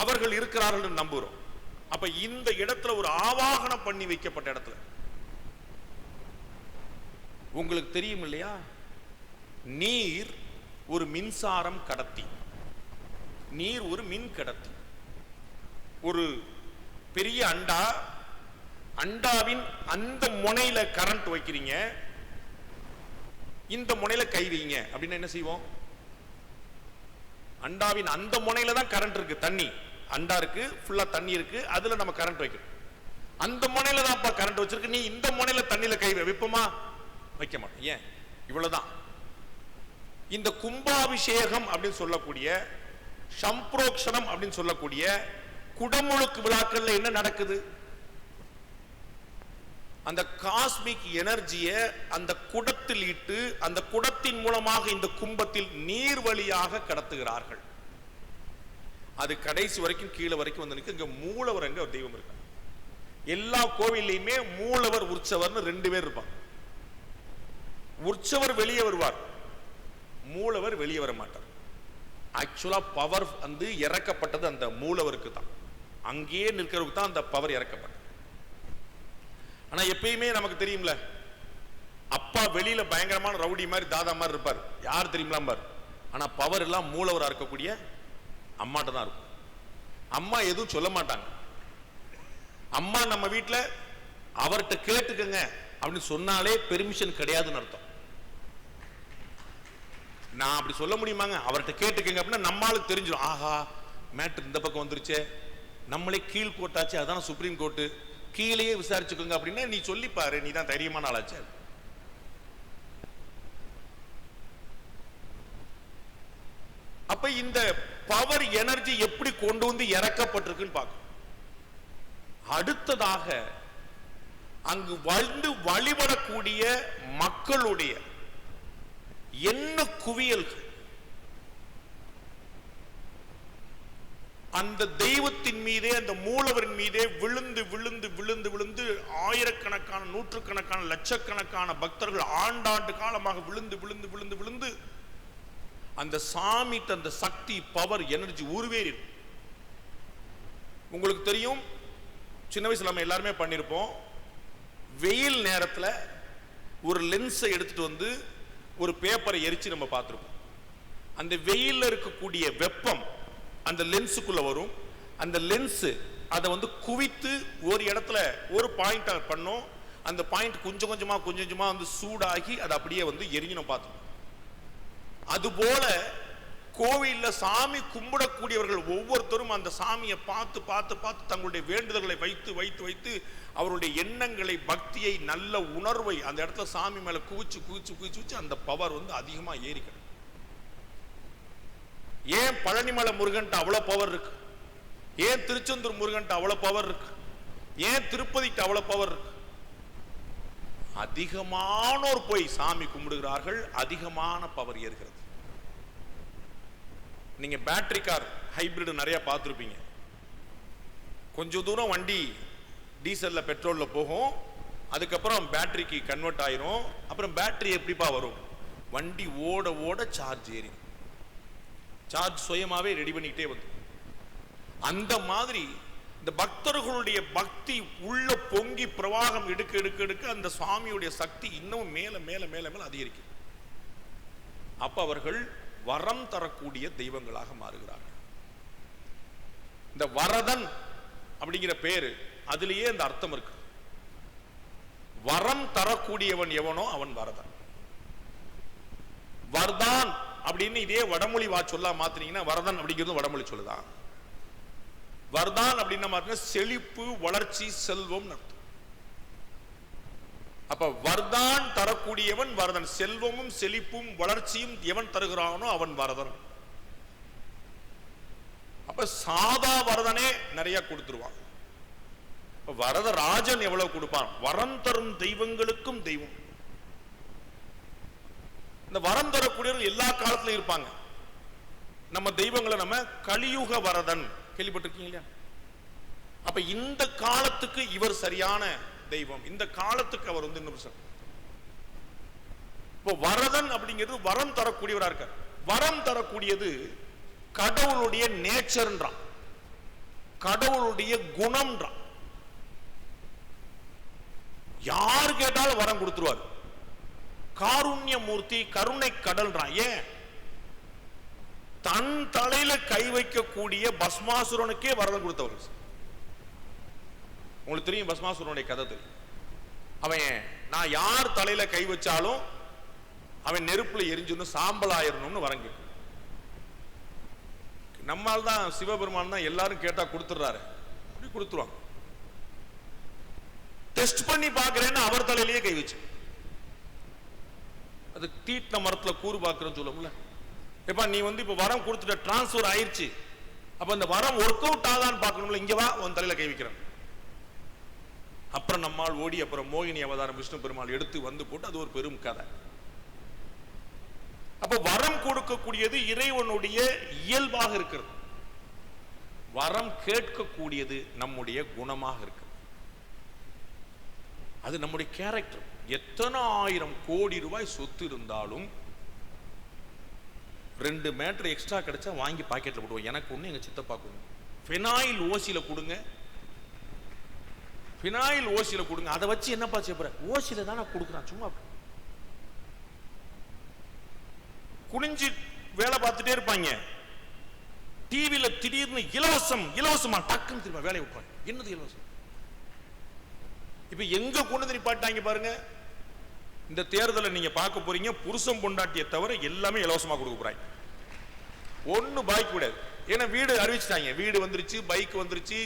அவர்கள் இருக்கிறார்கள் நம்புறோம். அப்ப இந்த இடத்துல ஒரு ஆவாகனம் பண்ணி வைக்கப்பட்ட இடத்துல உங்களுக்கு தெரியும் இல்லையா, நீர் ஒரு மின்சாரம் கடத்தி, நீர் ஒரு மின் கடத்தி. ஒரு பெரிய அண்டா, அண்டாவின் அந்த முனையில கரண்ட் வைக்கிறீங்க, இந்த முனையில கை வைங்க அப்படின்னு என்ன செய்வோம்? அண்டாவின் அந்த முனையில தான் கரண்ட் இருக்கு, தண்ணி அண்டா இருக்கு, ஃபுல்லா தண்ணி இருக்கு, அதுல நம்ம கரண்ட் வைக்கிறோம். அந்த முனையில தான் கரண்ட் வச்சிருக்கு, நீ இந்த முனையில தண்ணியில கை வைப்போமா? வைக்க மாட்டோம். ஏன்? இவ்வளவுதான். இந்த கும்பாபிஷேகம் அப்படின்னு சொல்லக்கூடிய, சம்பிரோக்ஷணம் அப்படின்னு சொல்லக்கூடிய குடமுழுக்கு விழாக்கள்ல என்ன நடக்குது? அந்த காஸ்மிக் எனர்ஜியை அந்த குடத்தில் இட்டு அந்த குடத்தின் மூலமாக இந்த கும்பத்தில் நீர் வழியாக கடத்துகிறார்கள். அது கடைசி வரைக்கும் கீழே வரைக்கும் வந்து நிற்க. இங்க மூலவர் எங்க தெய்வம் இருக்காங்க. எல்லா கோவில்லையுமே மூலவர் உற்சவர்னு 2 பேர் இருப்பாங்க. உற்சவர் வெளியே வருவார், மூலவர் வெளியே வர மாட்டார். ஆக்சுவலா பவர் வந்து இறக்கப்பட்டது அந்த மூலவருக்கு தான், அங்கேயே நிற்கிறதுக்கு தான் அந்த பவர் இறக்கப்பட்டது. ஆனா எப்பயுமே நமக்கு தெரியும்ல, அப்பா வெளியில பயங்கரமான ரவுடி மாதிரி தாதா மாதிரி இருப்பார், யார் தெரியுங்களா பார். ஆனா பவர் எல்லாம் மூலவரா இருக்கக்கூடிய அம்மாட்ட தான் இருக்கும். அம்மா எதுவும் சொல்ல மாட்டாங்க. அம்மா நம்ம வீட்டுல அவர்கிட்ட கேட்டுக்கங்க அப்படின்னு சொன்னாலே பெர்மிஷன் கிடையாதுன்னு அர்த்தம். நான் அப்படி சொல்ல முடியுமாங்க? அவர்கிட்ட கேட்டுக்கங்க அப்படின்னா நம்மளுக்கு தெரிஞ்சிடும், ஆஹா மேட்ரு இந்த பக்கம் வந்துருச்சே, நம்மளே கீழ் கோர்ட்டாச்சு, அதான் சுப்ரீம் கோர்ட்டு, கீழேயே விசாரிச்சுக்கோங்க அப்படின்னா நீ சொல்லி பாரு, நீ தான் தைரியமான ஆளாச்சு. அப்ப இந்த பவர் எனர்ஜி எப்படி கொண்டு வந்து இறக்கப்பட்டிருக்குன்னு பார்க்கணும். அடுத்ததாக அங்கு வந்து வழிபடக்கூடிய மக்களுடைய என்ன குவியல்கள், அந்த தெய்வத்தின் மீதே, அந்த மூலவரின் மீதே விழுந்து விழுந்து விழுந்து விழுந்து ஆயிரக்கணக்கான, நூற்றுக்கணக்கான, லட்சக்கணக்கான பக்தர்கள் ஆண்டாண்டு காலமாக விழுந்து விழுந்து விழுந்து விழுந்து அந்த சாமி தந்த சக்தி, பவர், எனர்ஜி உருவேறி. உங்களுக்கு தெரியும், சின்ன வயசுல நம்ம எல்லாருமே பண்ணிருப்போம், வெயில் நேரத்தில் ஒரு லென்ஸை எடுத்துட்டு வந்து ஒரு பேப்பரை எரிச்சு நம்ம பார்த்துருப்போம். அந்த வெயில்ல இருக்கக்கூடிய வெப்பம் அந்த லென்ஸுக்குள்ள வரும். அந்த லென்ஸ் அதை வந்து குவித்து ஒரு இடத்துல ஒரு பாயிண்ட் பண்ணோம். அந்த பாயிண்ட் கொஞ்சம் கொஞ்சமா கொஞ்சம் கொஞ்சமா வந்து சூடாகி அது அப்படியே வந்து எரிஞ்சு நம்ம பார்த்தோம். அதுபோல கோவில்ல சாமி கும்பிடக்கூடியவர்கள் ஒவ்வொருத்தரும் அந்த சாமியை பார்த்து பார்த்து பார்த்து தங்களுடைய வேண்டுதல்களை வைத்து வைத்து வைத்து அவருடைய எண்ணங்களை, பக்தியை, நல்ல உணர்வை அந்த இடத்துல சாமி மேல குவிச்சு குவிச்சு குவிச்சு வச்சு அந்த பவர் வந்து அதிகமா ஏறிக்கணும். ஏன் பழனிமலை முருகன்ட்டு அவ்வளவு பவர் இருக்கு? ஏன் திருச்செந்தூர் முருகன்ட்டு அவ்வளவு பவர் இருக்கு? ஏன் திருப்பதிக்கு அவ்வளவு பவர் இருக்கு? அதிகமானோர் போய் சாமி கும்பிடுகிறார்கள், அதிகமான பவர் ஏறுகிறது. நீங்க பேட்டரி கார், ஹைபிரிட் நிறைய பார்த்துருப்பீங்க. கொஞ்சம் தூரம் வண்டி டீசல்ல பெட்ரோல்ல போகும், அதுக்கப்புறம் பேட்டரிக்கு கன்வெர்ட் ஆயிரும். அப்புறம் பேட்டரி எப்படிப்பா வரும்? வண்டி ஓட ஓட சார்ஜ் ஏறி, சார்ஜ் சுயமாவே ரெடி பண்ணிக்கிட்டே வந்து. அந்த மாதிரி இந்த பக்தர்களுடைய பக்தி உள்ள பொங்கி பிரவாகம் எடுக்க எடுக்க எடுக்க அந்த சுவாமியுடைய சக்தி இன்னும் மேல மேல மேல மேல அதிகரிக்கும். அப்ப அவர்கள் வரம் தரக்கூடிய தெய்வங்களாக மாறுகிறார்கள். இந்த வரதன் அப்படிங்கிற பேரு, அதுலயே இந்த அர்த்தம் இருக்கு. வரம் தரக்கூடியவன் எவனோ அவன் வரதன். வர்தான் அப்படின்னு இதே வடமொழி சொல்லா மாத்தினீங்கன்னா வரதன் அப்படிங்கிறது வடமொழி சொல்லுதான். வர்தான் அப்படின்னா செழிப்பு, வளர்ச்சி, செல்வம் அர்த்தம். அப்ப வர்தான் தரக்கூடியவன் வரதன். செல்வமும் செழிப்பும் வளர்ச்சியும் எவன் தருகிறானோ அவன் வரதன். அப்ப சாதா வரதனே நிறைய கொடுத்துருவான். வரதராஜன் எவ்வளவு கொடுப்பான்? வரம் தரும் தெய்வங்களுக்கும் தெய்வம். இந்த வரம் தரக்கூடியவர்கள் எல்லா காலத்திலும் இருப்பாங்க. நம்ம தெய்வங்களை நம்ம கலியுக வரதன் கேள்விப்பட்டிருக்கீங்க இல்லையா? அப்ப இந்த காலத்துக்கு இவர் சரியான தெய்வம், இந்த காலத்துக்கு அவர் வந்து இப்போ வரதன் அப்படிங்கிறது வரம் தரக்கூடியவரா இருக்கார். வரம் தரக்கூடியது கடவுளுடைய நேச்சர்ன்றான், கடவுளுடைய குணம்ன்றான். யார் கேட்டாலும் வரம் கொடுத்துருவார். காருண்ய மூர்த்தி, கருணை கடல்ன்றான். ஏன்? தன் தலையில கை வைக்கக்கூடிய பஸ்மாசுரனுக்கே வரதன் கொடுத்தவர். உங்களுக்கு தெரியும் பஸ்மாசுரனுடைய கதை தெரியும். அவன் நான் யார் தலையில கை வச்சாலும் அவன் நெருப்புல எரிஞ்சுன்னு சாம்பல் ஆயிரணும்னு வரங்க. நம்மால் தான் சிவபெருமான் தான் எல்லாரும் கேட்டா கொடுத்துறாரு, அப்படி கொடுத்துருவாங்க. டெஸ்ட் பண்ணி பார்க்கிறேன்னு அவர் தலையிலேயே கை வச்சு அது தீட்டின மரத்துல கூறு பார்க்கிறோம் சொல்லுவோம்ல. எப்ப நீ வந்து இப்ப வரம் கொடுத்துட்ட, டிரான்ஸ்பர் ஆயிடுச்சு, அப்ப இந்த வரம் ஒர்க் அவுட் ஆகான்னு பார்க்கணும்ல. இங்க வா, உன் தலையில கை வைக்கிறேன். அப்புறம் நம்மால் ஓடி அப்புறம் மோகினி அவதாரம் விஷ்ணு பெருமாள் எடுத்து வந்து போட்டு அது ஒரு பெரும் கதை. அப்ப வரம் கொடுக்கக்கூடியது இறைவனுடைய இயல்பாக இருக்கிறது. வரம் கேட்கக்கூடியது நம்முடைய குணமாக இருக்கு. அது நம்முடைய கேரக்டர். எத்தனை ஆயிரம் கோடி ரூபாய் சொத்து இருந்தாலும் 2 மேட்டர் எக்ஸ்ட்ரா கிடைச்சா வாங்கி பாக்கெட்ல போடுவோம். எனக்கு ஒண்ணு, எங்க சித்தப்பாக்கு ஒண்ணு. ஃபினாயில் ஓசியில கொடுங்க, ஃபினாயில் ஓசியில கொடுங்க. அதை வச்சு என்னப்பா செய்யற? ஓசியில தான் நான் கொடுக்குறேன். சும்மா குனிஞ்சு வேலை பார்த்துட்டே இருப்பாங்க. டிவியில திடீர்னு இலவசம் இலவசமா டக்குன்னு திரும்ப வேலையை விட்டுறாங்க. என்னது இலவசம்? இப்ப எங்க கொண்டு நிப்பாட்டாங்க பாருங்க. இந்த தேர்தலை நீங்க பார்க்க போறீங்க, புருஷன் பொண்டாட்டியை தவிர எல்லாமே இலவசமா கொடுக்க போறாங்க. ஒண்ணு பாய்க்க கூடாது. ஏன்னா வீடு அறிவிச்சிட்டாங்க, வீடு வந்துருச்சு, பைக் வந்துருச்சு,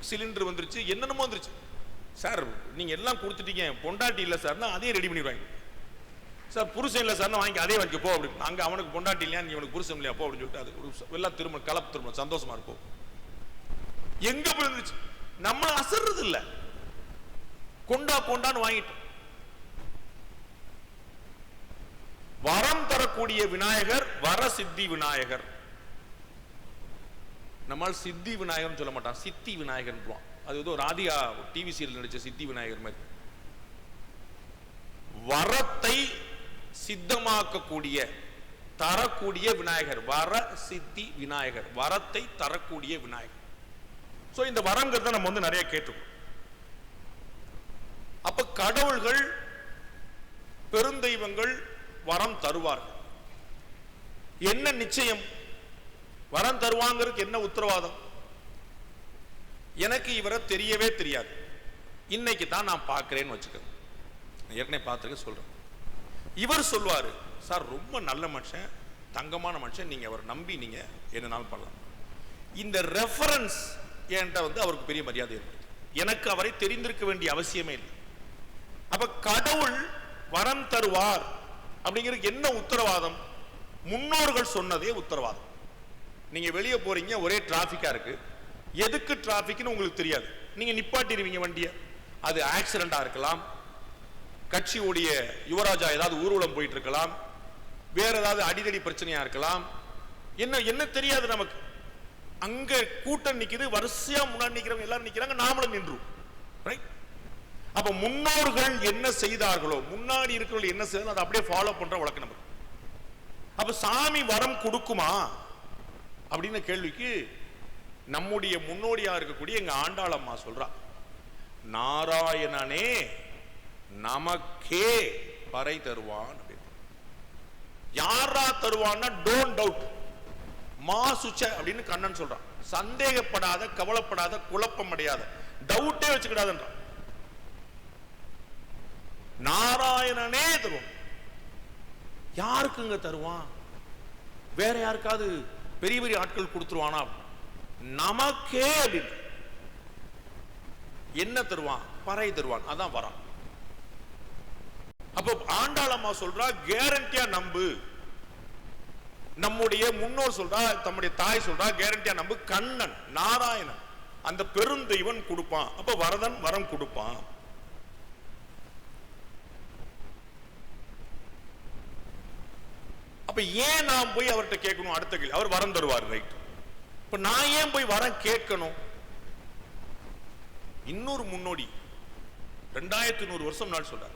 சிலிண்டர் வந்துருச்சு, என்னென்னமோ வந்துருச்சு. சார் நீங்க எல்லாம் கொடுத்துட்டீங்க, பொண்டாட்டி இல்ல சார், அதையும் ரெடி பண்ணிடுவாங்க. சார் புருஷன் இல்ல சார், வாங்கி அதே வாங்கி போ அப்படின்னு. அங்க அவனுக்கு பொண்டாட்டி இல்லையா, நீ அவனுக்கு புருஷன் இல்லையா போ அப்படின்னு சொல்லிட்டு அது எல்லாம் திரும்ப கலப்பு திரும்ப சந்தோஷமா இருப்போம். எங்க போய் வந்துருச்சு? நம்ம அசர்றது இல்ல, கொண்டா கொண்டான்னு வாங்கிட்டோம். வரம் தரக்கூடிய விநாயகர் வர சித்தி விநாயகர். நம்மால் சித்தி விநாயகர் சொல்ல மாட்டான், சித்தி விநாயகர். அது ஏதோ ராதிகா டிவி சீரியல் நடிச்ச சித்தி விநாயகர் மாதிரி. வரத்தை சித்தமாக்கக்கூடிய தரக்கூடிய விநாயகர், வர சித்தி விநாயகர், வரத்தை தரக்கூடிய விநாயகர். சோ இந்த வரங்கிறத நம்ம வந்து நிறைய கேட்டுக்கோம். அப்ப கடவுள்கள் பெருந்தெய்வங்கள் வரம் தருவார்கள். என்ன நிச்சயம்? வரம் தருவாங்கிறதுக்கு என்ன உத்தரவாதம்? எனக்கு இவரை தெரியவே தெரியாது, இன்னைக்கு தான் நான் பார்க்கிறேன்னு வச்சுக்க, ஏற்கனவே பார்த்துருக்க சொல்றேன். இவர் சொல்வாரு, சார் ரொம்ப நல்ல மனுஷன், தங்கமான மனுஷன், நீங்க அவர் நம்பி நீங்க என்னனாலும் பண்ணலாம். இந்த ரெஃபரன்ஸ் என்கிட்ட வந்து அவருக்கு பெரிய மரியாதை ஏற்படுது. எனக்கு அவரை தெரிந்திருக்க வேண்டிய அவசியமே இல்லை. அப்ப கடவுள் வரம் தருவார் அப்படிங்கிறது என்ன உத்தரவாதம்? முன்னோர்கள் சொன்னதே உத்தரவாதம். நீங்க வெளியே போறீங்க, ஒரே டிராபிக்கா இருக்கு, எதுக்கு டிராபிக்னு உங்களுக்கு தெரியாது, நீங்க நிப்பாட்டிடுவீங்க வண்டியை. அது ஆக்சிடென்டா இருக்கலாம், கட்சியுடைய யுவராஜா ஏதாவது ஊர்வலம் போயிட்டு இருக்கலாம், வேற ஏதாவது அடிதடி பிரச்சனையா இருக்கலாம், என்ன தெரியாது நமக்கு. அங்க கூட்டம் நிக்குது, வரிசையா முன்னாடி நிக்கிறவங்க எல்லாரும் நிக்கிறாங்க, நாமளும் நின்றும். அப்ப முன்னோர்கள் என்ன செய்தார்களோ, முன்னாடி இருக்கிறவர்கள் என்ன செய்தாலும் அதை அப்படியே ஃபாலோ பண்ற வழக்கம் நமக்கு. அப்ப சாமி வரம் கொடுக்குமா அப்படின்னு கேள்விக்கு நம்முடைய முன்னோடியா இருக்கக்கூடிய எங்க ஆண்டாளம்மா சொல்றா, நாராயணனே நமக்கே பறை தருவான். யாரா தருவான்னா டோன்ட் டவுட், மா சுச்ச அப்படின்னு கண்ணன் சொல்றான். சந்தேகப்படாத, கவலைப்படாத, குழப்பம் அடையாத, டவுட்டே வச்சுக்கிடாதுன்றான். நாராயணனே தருவான். யாருக்குங்க தருவான்? வேற யாருக்காவது பெரிய பெரிய ஆட்கள் கொடுத்துருவானா? நமக்கே அப்படின்னு. என்ன தருவான்? பறை தருவான். அதான் வரான். அப்ப ஆண்டாளம்மா சொல்றா, கேரண்டியா நம்பு. நம்முடைய முன்னோர் சொல்றா, தம்முடைய தாய் சொல்றா, கேரண்டியா நம்பு. கண்ணன் நாராயணன் அந்த பெருந்தெய்வன் கொடுப்பான். அப்ப வரதன் வரம் கொடுப்பான். அப்ப ஏன் நான் போய் அவர்கிட்ட கேட்கணும்? அடுத்த கேள்வி, அவர் வரம் தருவார், ரைட். இப்ப நான் ஏன் போய் வரம் கேட்கணும்? இன்னொரு முன்னோடி 2100 வருஷம் நாள் சொல்றார்,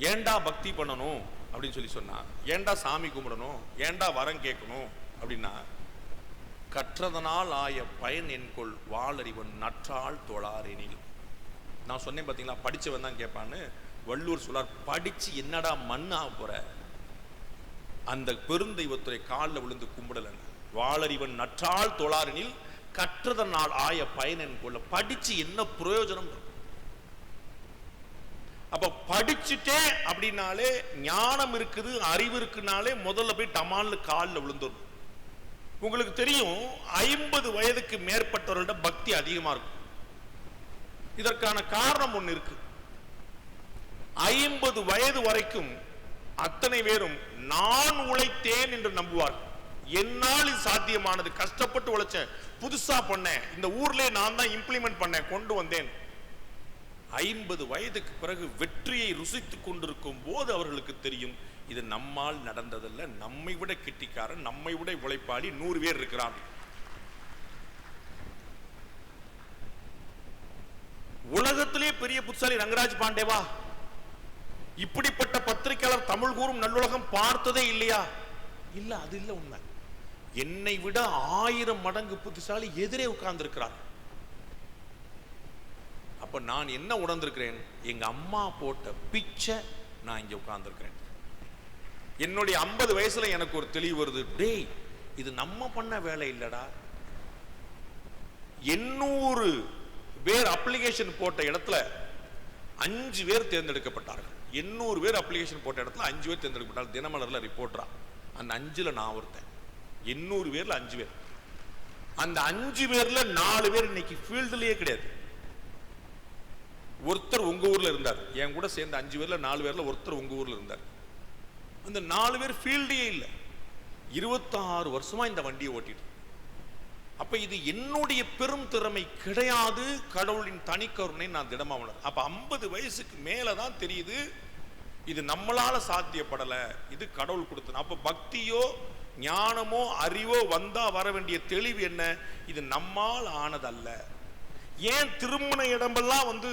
ஏண்டா பக்தி பண்ணணும் அப்படின்னு சொல்லி சொன்னா, ஏண்டா சாமி கும்பிடணும், ஏண்டா வரம் கேட்கணும் அப்படின்னா, கற்றதனால் ஆய பயன் என்கொள் வாளறிவன் நற்றாள் தொழாரெனில். நான் சொன்னேன் பாத்தீங்களா, படிச்சவன் தான் கேட்பான்னு. வள்ளுவர் சொல்லார், படிச்சு என்னடா மண்ணா போற, அந்த பெருந்தெய்வத்துறை காலில் விழுந்து கும்பிடல. வாளறிவன் நற்றாள் தொழாரெனில் கற்றதனால் ஆய பயன் என்கொள்ள. படிச்சு என்ன பிரயோஜனம்? அப்ப படிச்சுட்டே அப்படின்னாலே ஞானம் இருக்குது, அறிவு இருக்குனாலே முதல்ல போய் டமால்னு காலில் விழுந்துடும். உங்களுக்கு தெரியும், 50 வயதுக்கு மேற்பட்டவர்களோட பக்தி அதிகமா இருக்கும். இதற்கான காரணம் ஒண்ணு இருக்கு. 50 வயது வரைக்கும் அத்தனை பேரும் நான் உழைத்தேன் என்று நம்புவார். என்னால் இது சாத்தியமானது, கஷ்டப்பட்டு உழைச்சேன், புதுசா பண்ணேன், இந்த ஊர்ல நான் தான் இம்ப்ளிமெண்ட் பண்ணேன், கொண்டு வந்தேன். 50 வயதுக்கு பிறகு வெற்றியை ருசித்துக் கொண்டிருக்கும் போது அவர்களுக்கு தெரியும், இது நம்மால் நடந்ததல்ல, நம்மை விட கெட்டிக்காரன், நம்மை விட உழைப்பாளி 100 பேர் இருக்கிறான். உலகத்திலே பெரிய புத்திசாலி ரங்கராஜ் பாண்டேவா? இப்படிப்பட்ட பத்திரிகையாளர் தமிழ் கூறும் நல்லுலகம் பார்த்ததே இல்லையா? இல்ல, அது இல்ல உண்மை. என்னை விட 1000 மடங்கு புத்திசாலி எதிரே உட்கார்ந்து இருக்கிறார். அப்ப நான் என்ன உணர்ந்திருக்கிறேன்? எங்க அம்மா போட்ட பிச்சை நான் இங்க உட்கார்ந்திருக்கிறேன். என்னுடைய 50 வயசுல எனக்கு ஒரு தெளிவு வருது, டேய் இது நம்ம பண்ண வேலை இல்லடா. 800 பேர் அப்ளிகேஷன் போட்ட இடத்துல 5 பேர் தேர்ந்தெடுக்கப்பட்டார்கள். 800 பேர் அப்ளிகேஷன் போட்ட இடத்துல 5 பேர் தேர்ந்தெடுக்கப்பட்டார்கள். தினமலர்ல ரிப்போர்ட்டரா. அந்த 5ல நான் ஒருத்தன். 800 பேர்ல 5 பேர். அந்த 5 பேர்ல 4 பேர் இன்னைக்கு ஃபீல்டுலயே கிடையாது. ஒருத்தர் உங்க ஊர்ல இருந்தார். என் கூட சேர்ந்த 5 பேர்ல 4 பேர்ல ஒருத்தர் உங்க ஊர்ல இருந்தார். அந்த 4 பேர் ஃபீல்டே இல்ல. 26 வருஷமா இந்த வண்டியை ஓட்டிட்டு. அப்ப இது என்னுடைய பெரும் திறமை கிடையாது, கடவுளின் தனிக்கருணை நான் திடமா உணர். அப்ப 50 வயசுக்கு மேலதான் தெரியுது இது நம்மளால சாத்தியப்படல, இது கடவுள் கொடுத்தது. அப்ப பக்தியோ ஞானமோ அறிவோ வந்தா வர வேண்டிய தெளிவு என்ன? இது நம்மால் ஆனதல்ல. ஏன் திருமண இடமெல்லாம்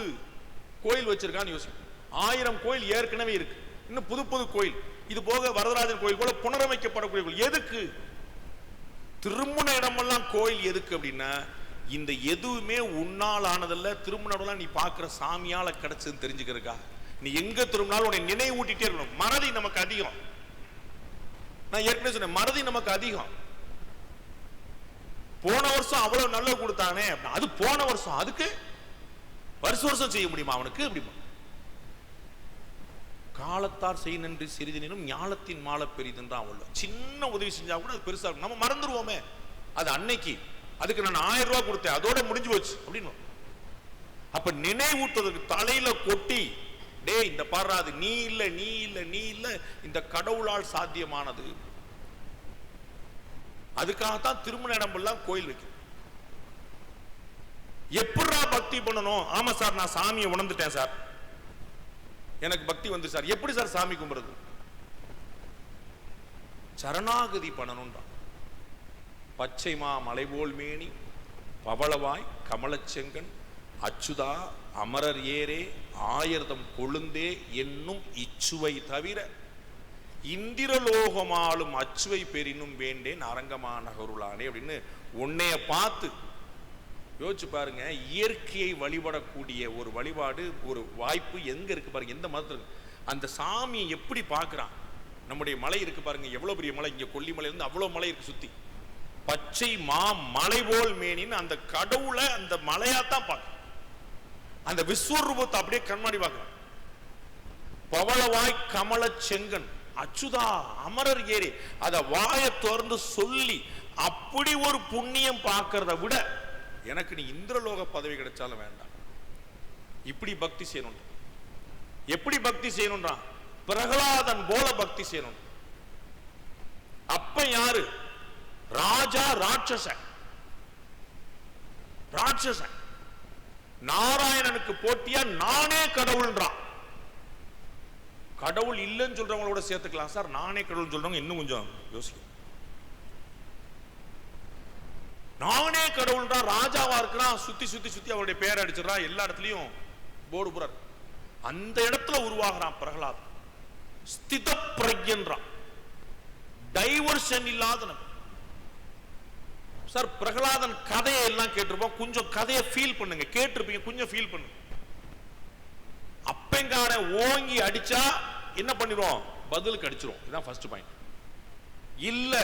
கோயில் வச்சிருக்கான்னு யோசிக்கும். 1000 கோயில் ஏற்கனவே இருக்கு, இன்னும் புது புது கோயில். இது போக வரதராஜன் கோயில் போல புனரமைக்கப்படக்கூடிய கோயில். எதுக்கு திருமண இடமெல்லாம் கோயில்? எதுக்கு அப்படின்னா, இந்த எதுவுமே உன்னால் ஆனதல்ல. திருமணம் நீ பார்க்கிற சாமியால கிடைச்சதுன்னு தெரிஞ்சுக்கிறக்கா. நீ எங்க திரும்பினாலும் உன்னை நினைவு ஊட்டிட்டே இருக்கணும். மறதி நமக்கு அதிகம். நான் ஏற்கனவே சொன்னேன், மறதி நமக்கு அதிகம். போன வருஷம் அவ்வளவு நல்லது கொடுத்தானே, அது போன வருஷம், அதுக்கு வருஷம் செய்ய முடியுமா அவனுக்கு? அப்படிமா காலத்தார் செய் நன்றி சிறிதினும் ஞாலத்தின் மாலை பெரிதுன்றான். அவ்வளவு சின்ன உதவி செஞ்சா கூட அது பெருசா இருக்கும். நம்ம மறந்துடுவோமே, அது அன்னைக்கு அதுக்கு நான் 1000 ரூபாய் கொடுத்தேன், அதோட முடிஞ்சு போச்சு அப்படின்னு. அப்ப நினைவூட்டுறதுக்கு தலையில கொட்டி, டே இந்த பாடுறாது, நீ இல்ல நீ இல்ல நீ இல்ல, இந்த கடவுளால் சாத்தியமானது. அதுக்காகத்தான் திருமண இடமெல்லாம் கோயில் வைக்கும். எப்படா பக்தி பண்ணணும்? ஆமா சார், நான் சாமியை உணர்ந்துட்டேன் சார், எனக்கு பக்தி வந்து சார். எப்படி சார் சாமி கும்பிடுறது? சரணாகதி பண்ணணும்ன்றான். பச்சைமா மலைபோல் மேனி பவளவாய் கமலச்செங்கன் அச்சுதா அமரர் ஏரே ஆயிரதம் கொழுந்தே என்னும் இச்சுவை தவிர இந்திரலோகமாலும் அச்சுவை பெரினும் வேண்டேன் அரங்கமா நகருளானே அப்படின்னு உன்னைய பார்த்து யோசிச்சு பாருங்க. இயற்கையை வழிபடக்கூடிய ஒரு வழிபாடு, ஒரு வாய்ப்பு எங்க இருக்கு பாருங்க, எந்த மதத்துல. அந்த சாமியை எப்படி பார்க்கிறான்? நம்முடைய மலை இருக்கு பாருங்க, எவ்வளவு பெரிய மலை. இங்க கொல்லிமலை இருந்து அவ்வளவு மலை இருக்கு சுத்தி. பச்சை மா மலை போல் மேனின்னு அந்த கடவுளை அந்த மலையாத்தான் பார்க்க, அந்த விஸ்வரூபத்தை அப்படியே கண்மாடி பார்க்கிறான். பவளவாய் கமல செங்கன் அச்சுதா அமரர் ஏறி அத வாயை திறந்து சொல்லி அப்படி ஒரு புண்ணியம் பார்க்கறத விட எனக்கு நீ இந்திரலோக பதவி கிடைச்சாலும் வேண்டாம். இப்படி பக்தி செய்யணும். எப்படி பக்தி செய்யணும்ன்றான்? பிரகலாதன் போல பக்தி செய்யணும். அப்ப யாரு? ராஜா ராட்சசன். ராட்சசன் நாராயணனுக்கு போட்டியா நானே கடவுள்ன்றான். கடவுள் இல்லைன்னு சொல்றவங்களோட சேர்த்துக்கலாம் சார், நானே கடவுள் சொல்றவங்க இன்னும் கொஞ்சம் யோசிக்கும். நானே கடவுள் தான், ராஜாவா இருக்கிறான், சுத்தி சுத்தி சுத்தி அவருடைய பேர் அடிச்சிடறான், எல்லா இடத்துலயும் போர்டு புறார். அந்த இடத்துல உருவாகிறான் பிரகலாத். ஸ்தித பிரக்யன்றான், டைவர்ஷன் இல்லாத. சார் பிரகலாதன் கதையை எல்லாம் கேட்டிருப்போம், கொஞ்சம் கதையை ஃபீல் பண்ணுங்க, கேட்டிருப்பீங்க, கொஞ்சம் ஃபீல் பண்ணுங்க. அப்பங்கார ஓங்கி அடிச்சா என்ன பண்ணிடுவோம்? பதிலுக்கு அடிச்சிருவோம். இதுதான் ஃபர்ஸ்ட் பாயிண்ட். இல்ல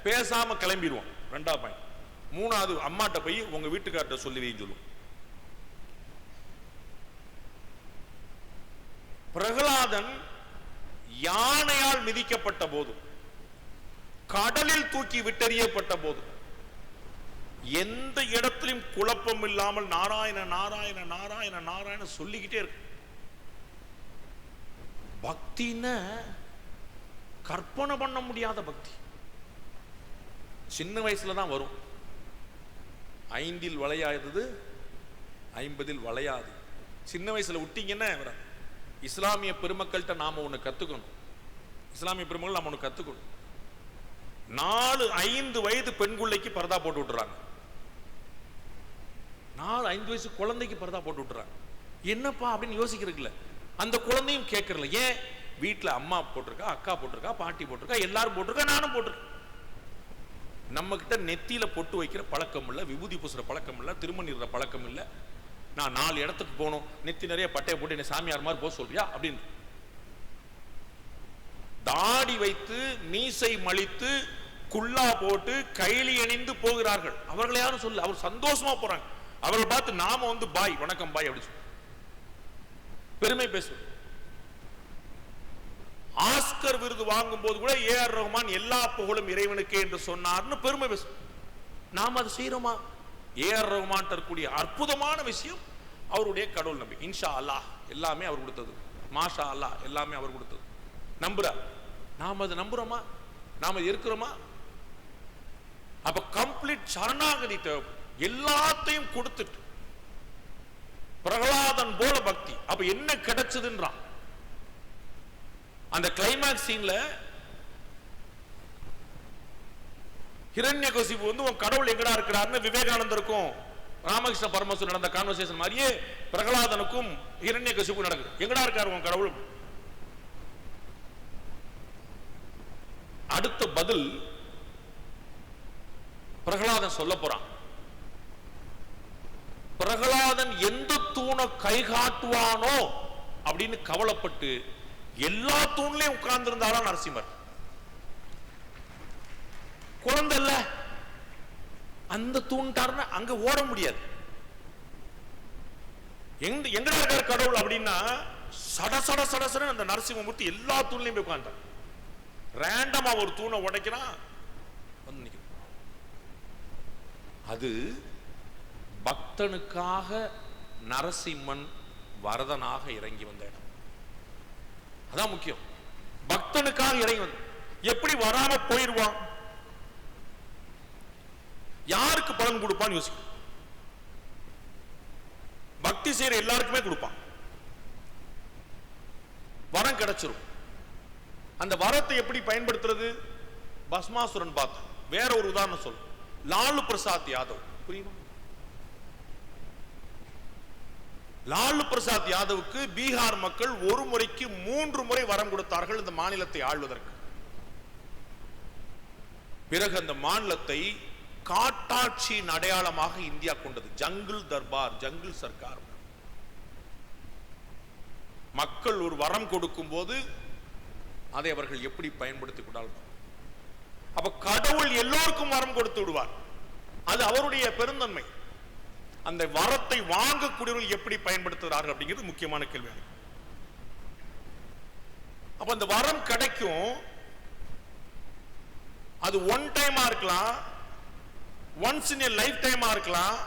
பேசாம கிளம்பிடுவோம், ரெண்டாவது பாயிண்ட். மூணாவது, அம்மாட்ட போய் உங்க வீட்டுக்கார்ட்ட சொல்லி வைன்னு சொல்லும். பிரகலாதன் யானையால் மிதிக்கப்பட்ட போது, கடலில் தூக்கி விட்டெறியப்பட்ட போது, எந்த இடத்திலும் குழப்பம் இல்லாமல் நாராயண நாராயண நாராயண நாராயண சொல்லிக்கிட்டே இருக்கு. பக்தின்னு கற்பனை பண்ண முடியாத பக்தி. சின்ன வயசுல தான் வரும். 5 வளையாதது 50 வளையாது. சின்ன வயசுல விட்டீங்கன்னா இஸ்லாமிய பெருமக்கள்கிட்ட நாம ஒண்ணு கத்துக்கணும். இஸ்லாமிய பெருமக்கள் நாம ஒண்ணு கத்துக்கணும். 4-5 வயது பெண்குள்ளைக்கு பர்தா போட்டு விட்டுறாங்க. 4-5 வயசு குழந்தைக்கு பர்தா போட்டு விட்டுறாங்க. என்னப்பா அப்படின்னு யோசிக்கிறதுல அந்த குழந்தையும் கேட்கறல. ஏன்? வீட்டுல அம்மா போட்டிருக்கா, அக்கா போட்டிருக்கா, பாட்டி போட்டிருக்கா, எல்லாரும் போட்டிருக்கா, நானும் போட்டிருக்கேன். நம்ம கிட்ட நெத்தியில பொட்டு வைக்கிற பழக்கம் இல்ல, விபூதி பூசுற பழக்கம் இல்ல, திருமணிற பழக்கம் இல்ல. நான் 4 இடத்துக்கு போகணும், நெத்தி நிறைய பட்டையை போட்டு என்ன சாமியார் மாதிரி போக சொல்றியா அப்படின்னு. தாடி வைத்து மீசை மலித்து குல்லா போட்டு கைலி அணிந்து போகிறார்கள். அவர்கள் யாரும் சொல்ல, அவர் சந்தோஷமா போறாங்க. அவர்கள் பார்த்து நாம வந்து பாய், வணக்கம் பாய் அப்படி சொல்லி பெருமை பேசுவோம். ஆஸ்கர் விருது வாங்கும் போது கூட ஏஆர் ரஹ்மான் எல்லா புகழும் இறைவனுக்கு என்று சொன்னார்னு பெருமை பேசுவோம். நாம் அதை செய்யறோமா? ஏஆர் ரஹ்மான் தரக்கூடிய அற்புதமான விஷயம் அவருடைய கடவுள் நம்பிக்கை. இன்ஷா அல்லாஹ் எல்லாமே அவர் கொடுத்தது, மாஷா அல்லாஹ் எல்லாமே அவர் கொடுத்தது. நம்புறார். நாம் அதை நம்புறோமா? நாம இருக்கிறோமா? அப்ப கம்ப்ளீட் சரணாகதி தேவை. எல்லாத்தையும் கொடுத்துட்டு பிரகலாதன் போல பக்தி. அப்ப என்ன கிடைச்சதுன்றான் அந்த கிளைமாக்ஸ் சீன்ல. ஹிரண்யகசிபு வந்து உன் கடவுள் எங்கடா இருக்கிறார்னு விவேகானந்தருக்கும் ராமகிருஷ்ண பரமஹம்சர் நடந்த கான்வர்சேஷன் மாதிரியே பிரகலாதனுக்கும் ஹிரண்யகசிபு நடக்குது. எங்கடா இருக்காரு உன் கடவுள்? அடுத்த பதில் பிரகலாதன் சொல்ல போறான். பிரகலாதன் எந்த தூணை கை காட்டுவானோ அப்படின்னு கவலைப்பட்டு எல்லா தூண்லையும் உட்கார்ந்து இருந்தாலும் நரசிம்மர். குழந்தை இல்ல, அந்த தூண்டாருன்னா அங்க ஓட முடியாது. எங்கடா இருக்கார் கடவுள் அப்படின்னா சட சட சட அந்த நரசிம்மமூர்த்தி எல்லா தூண்லையும் போய் உட்கார்ந்தார். ரேண்டமா ஒரு தூணை உடைக்கிறான், வந்து நிற்கும். அது பக்தனுக்காக நரசிம்மன் வரதனாக இறங்கி வந்த இடம். அதான் முக்கியம். பக்தனுக்காக இறங்கி வந்து எப்படி வராம போயிடுவான், யாருக்கு பலன் கொடுப்பான்னு யோசிக்க. பக்தி செய்யற எல்லாருக்குமே கொடுப்பான். வரம் கிடைச்சிரும். அந்த வரத்தை எப்படி பயன்படுத்துறது? பஸ்மாசுரன் பார்த்து வேற ஒரு உதாரணம் சொல்லு. லாலு பிரசாத் யாதவ், புரியுமா? லாலு பிரசாத் யாதவுக்கு பீகார் மக்கள் ஒரு முறைக்கு 3 முறை வரம் கொடுத்தார்கள் இந்த மாநிலத்தை ஆள்வதற்கு. பிறகு அந்த மாநிலத்தை காட்டாட்சியின் அடையாளமாக இந்தியா கொண்டது. Jungle Darbar, jungle Sarkar. மக்கள் ஒரு வரம் கொடுக்கும் போது அதை அவர்கள் எப்படி பயன்படுத்திக் கொண்டாலும். அப்ப கடவுள் எல்லோருக்கும் வரம் கொடுத்து விடுவார். அது அவருடைய பெருந்தன்மை. அந்த வரத்தை வாங்கக்கூடியவர்கள் எப்படி பயன்படுத்துகிறார்கள் அப்படிங்கிறது முக்கியமான கேள்வி. அப்ப அந்த வரம் கிடைக்கும். அது ஒன் டைமா இருக்கலாம், ஒன்ஸ் இன் எ லைஃப் டைமா இருக்கலாம்.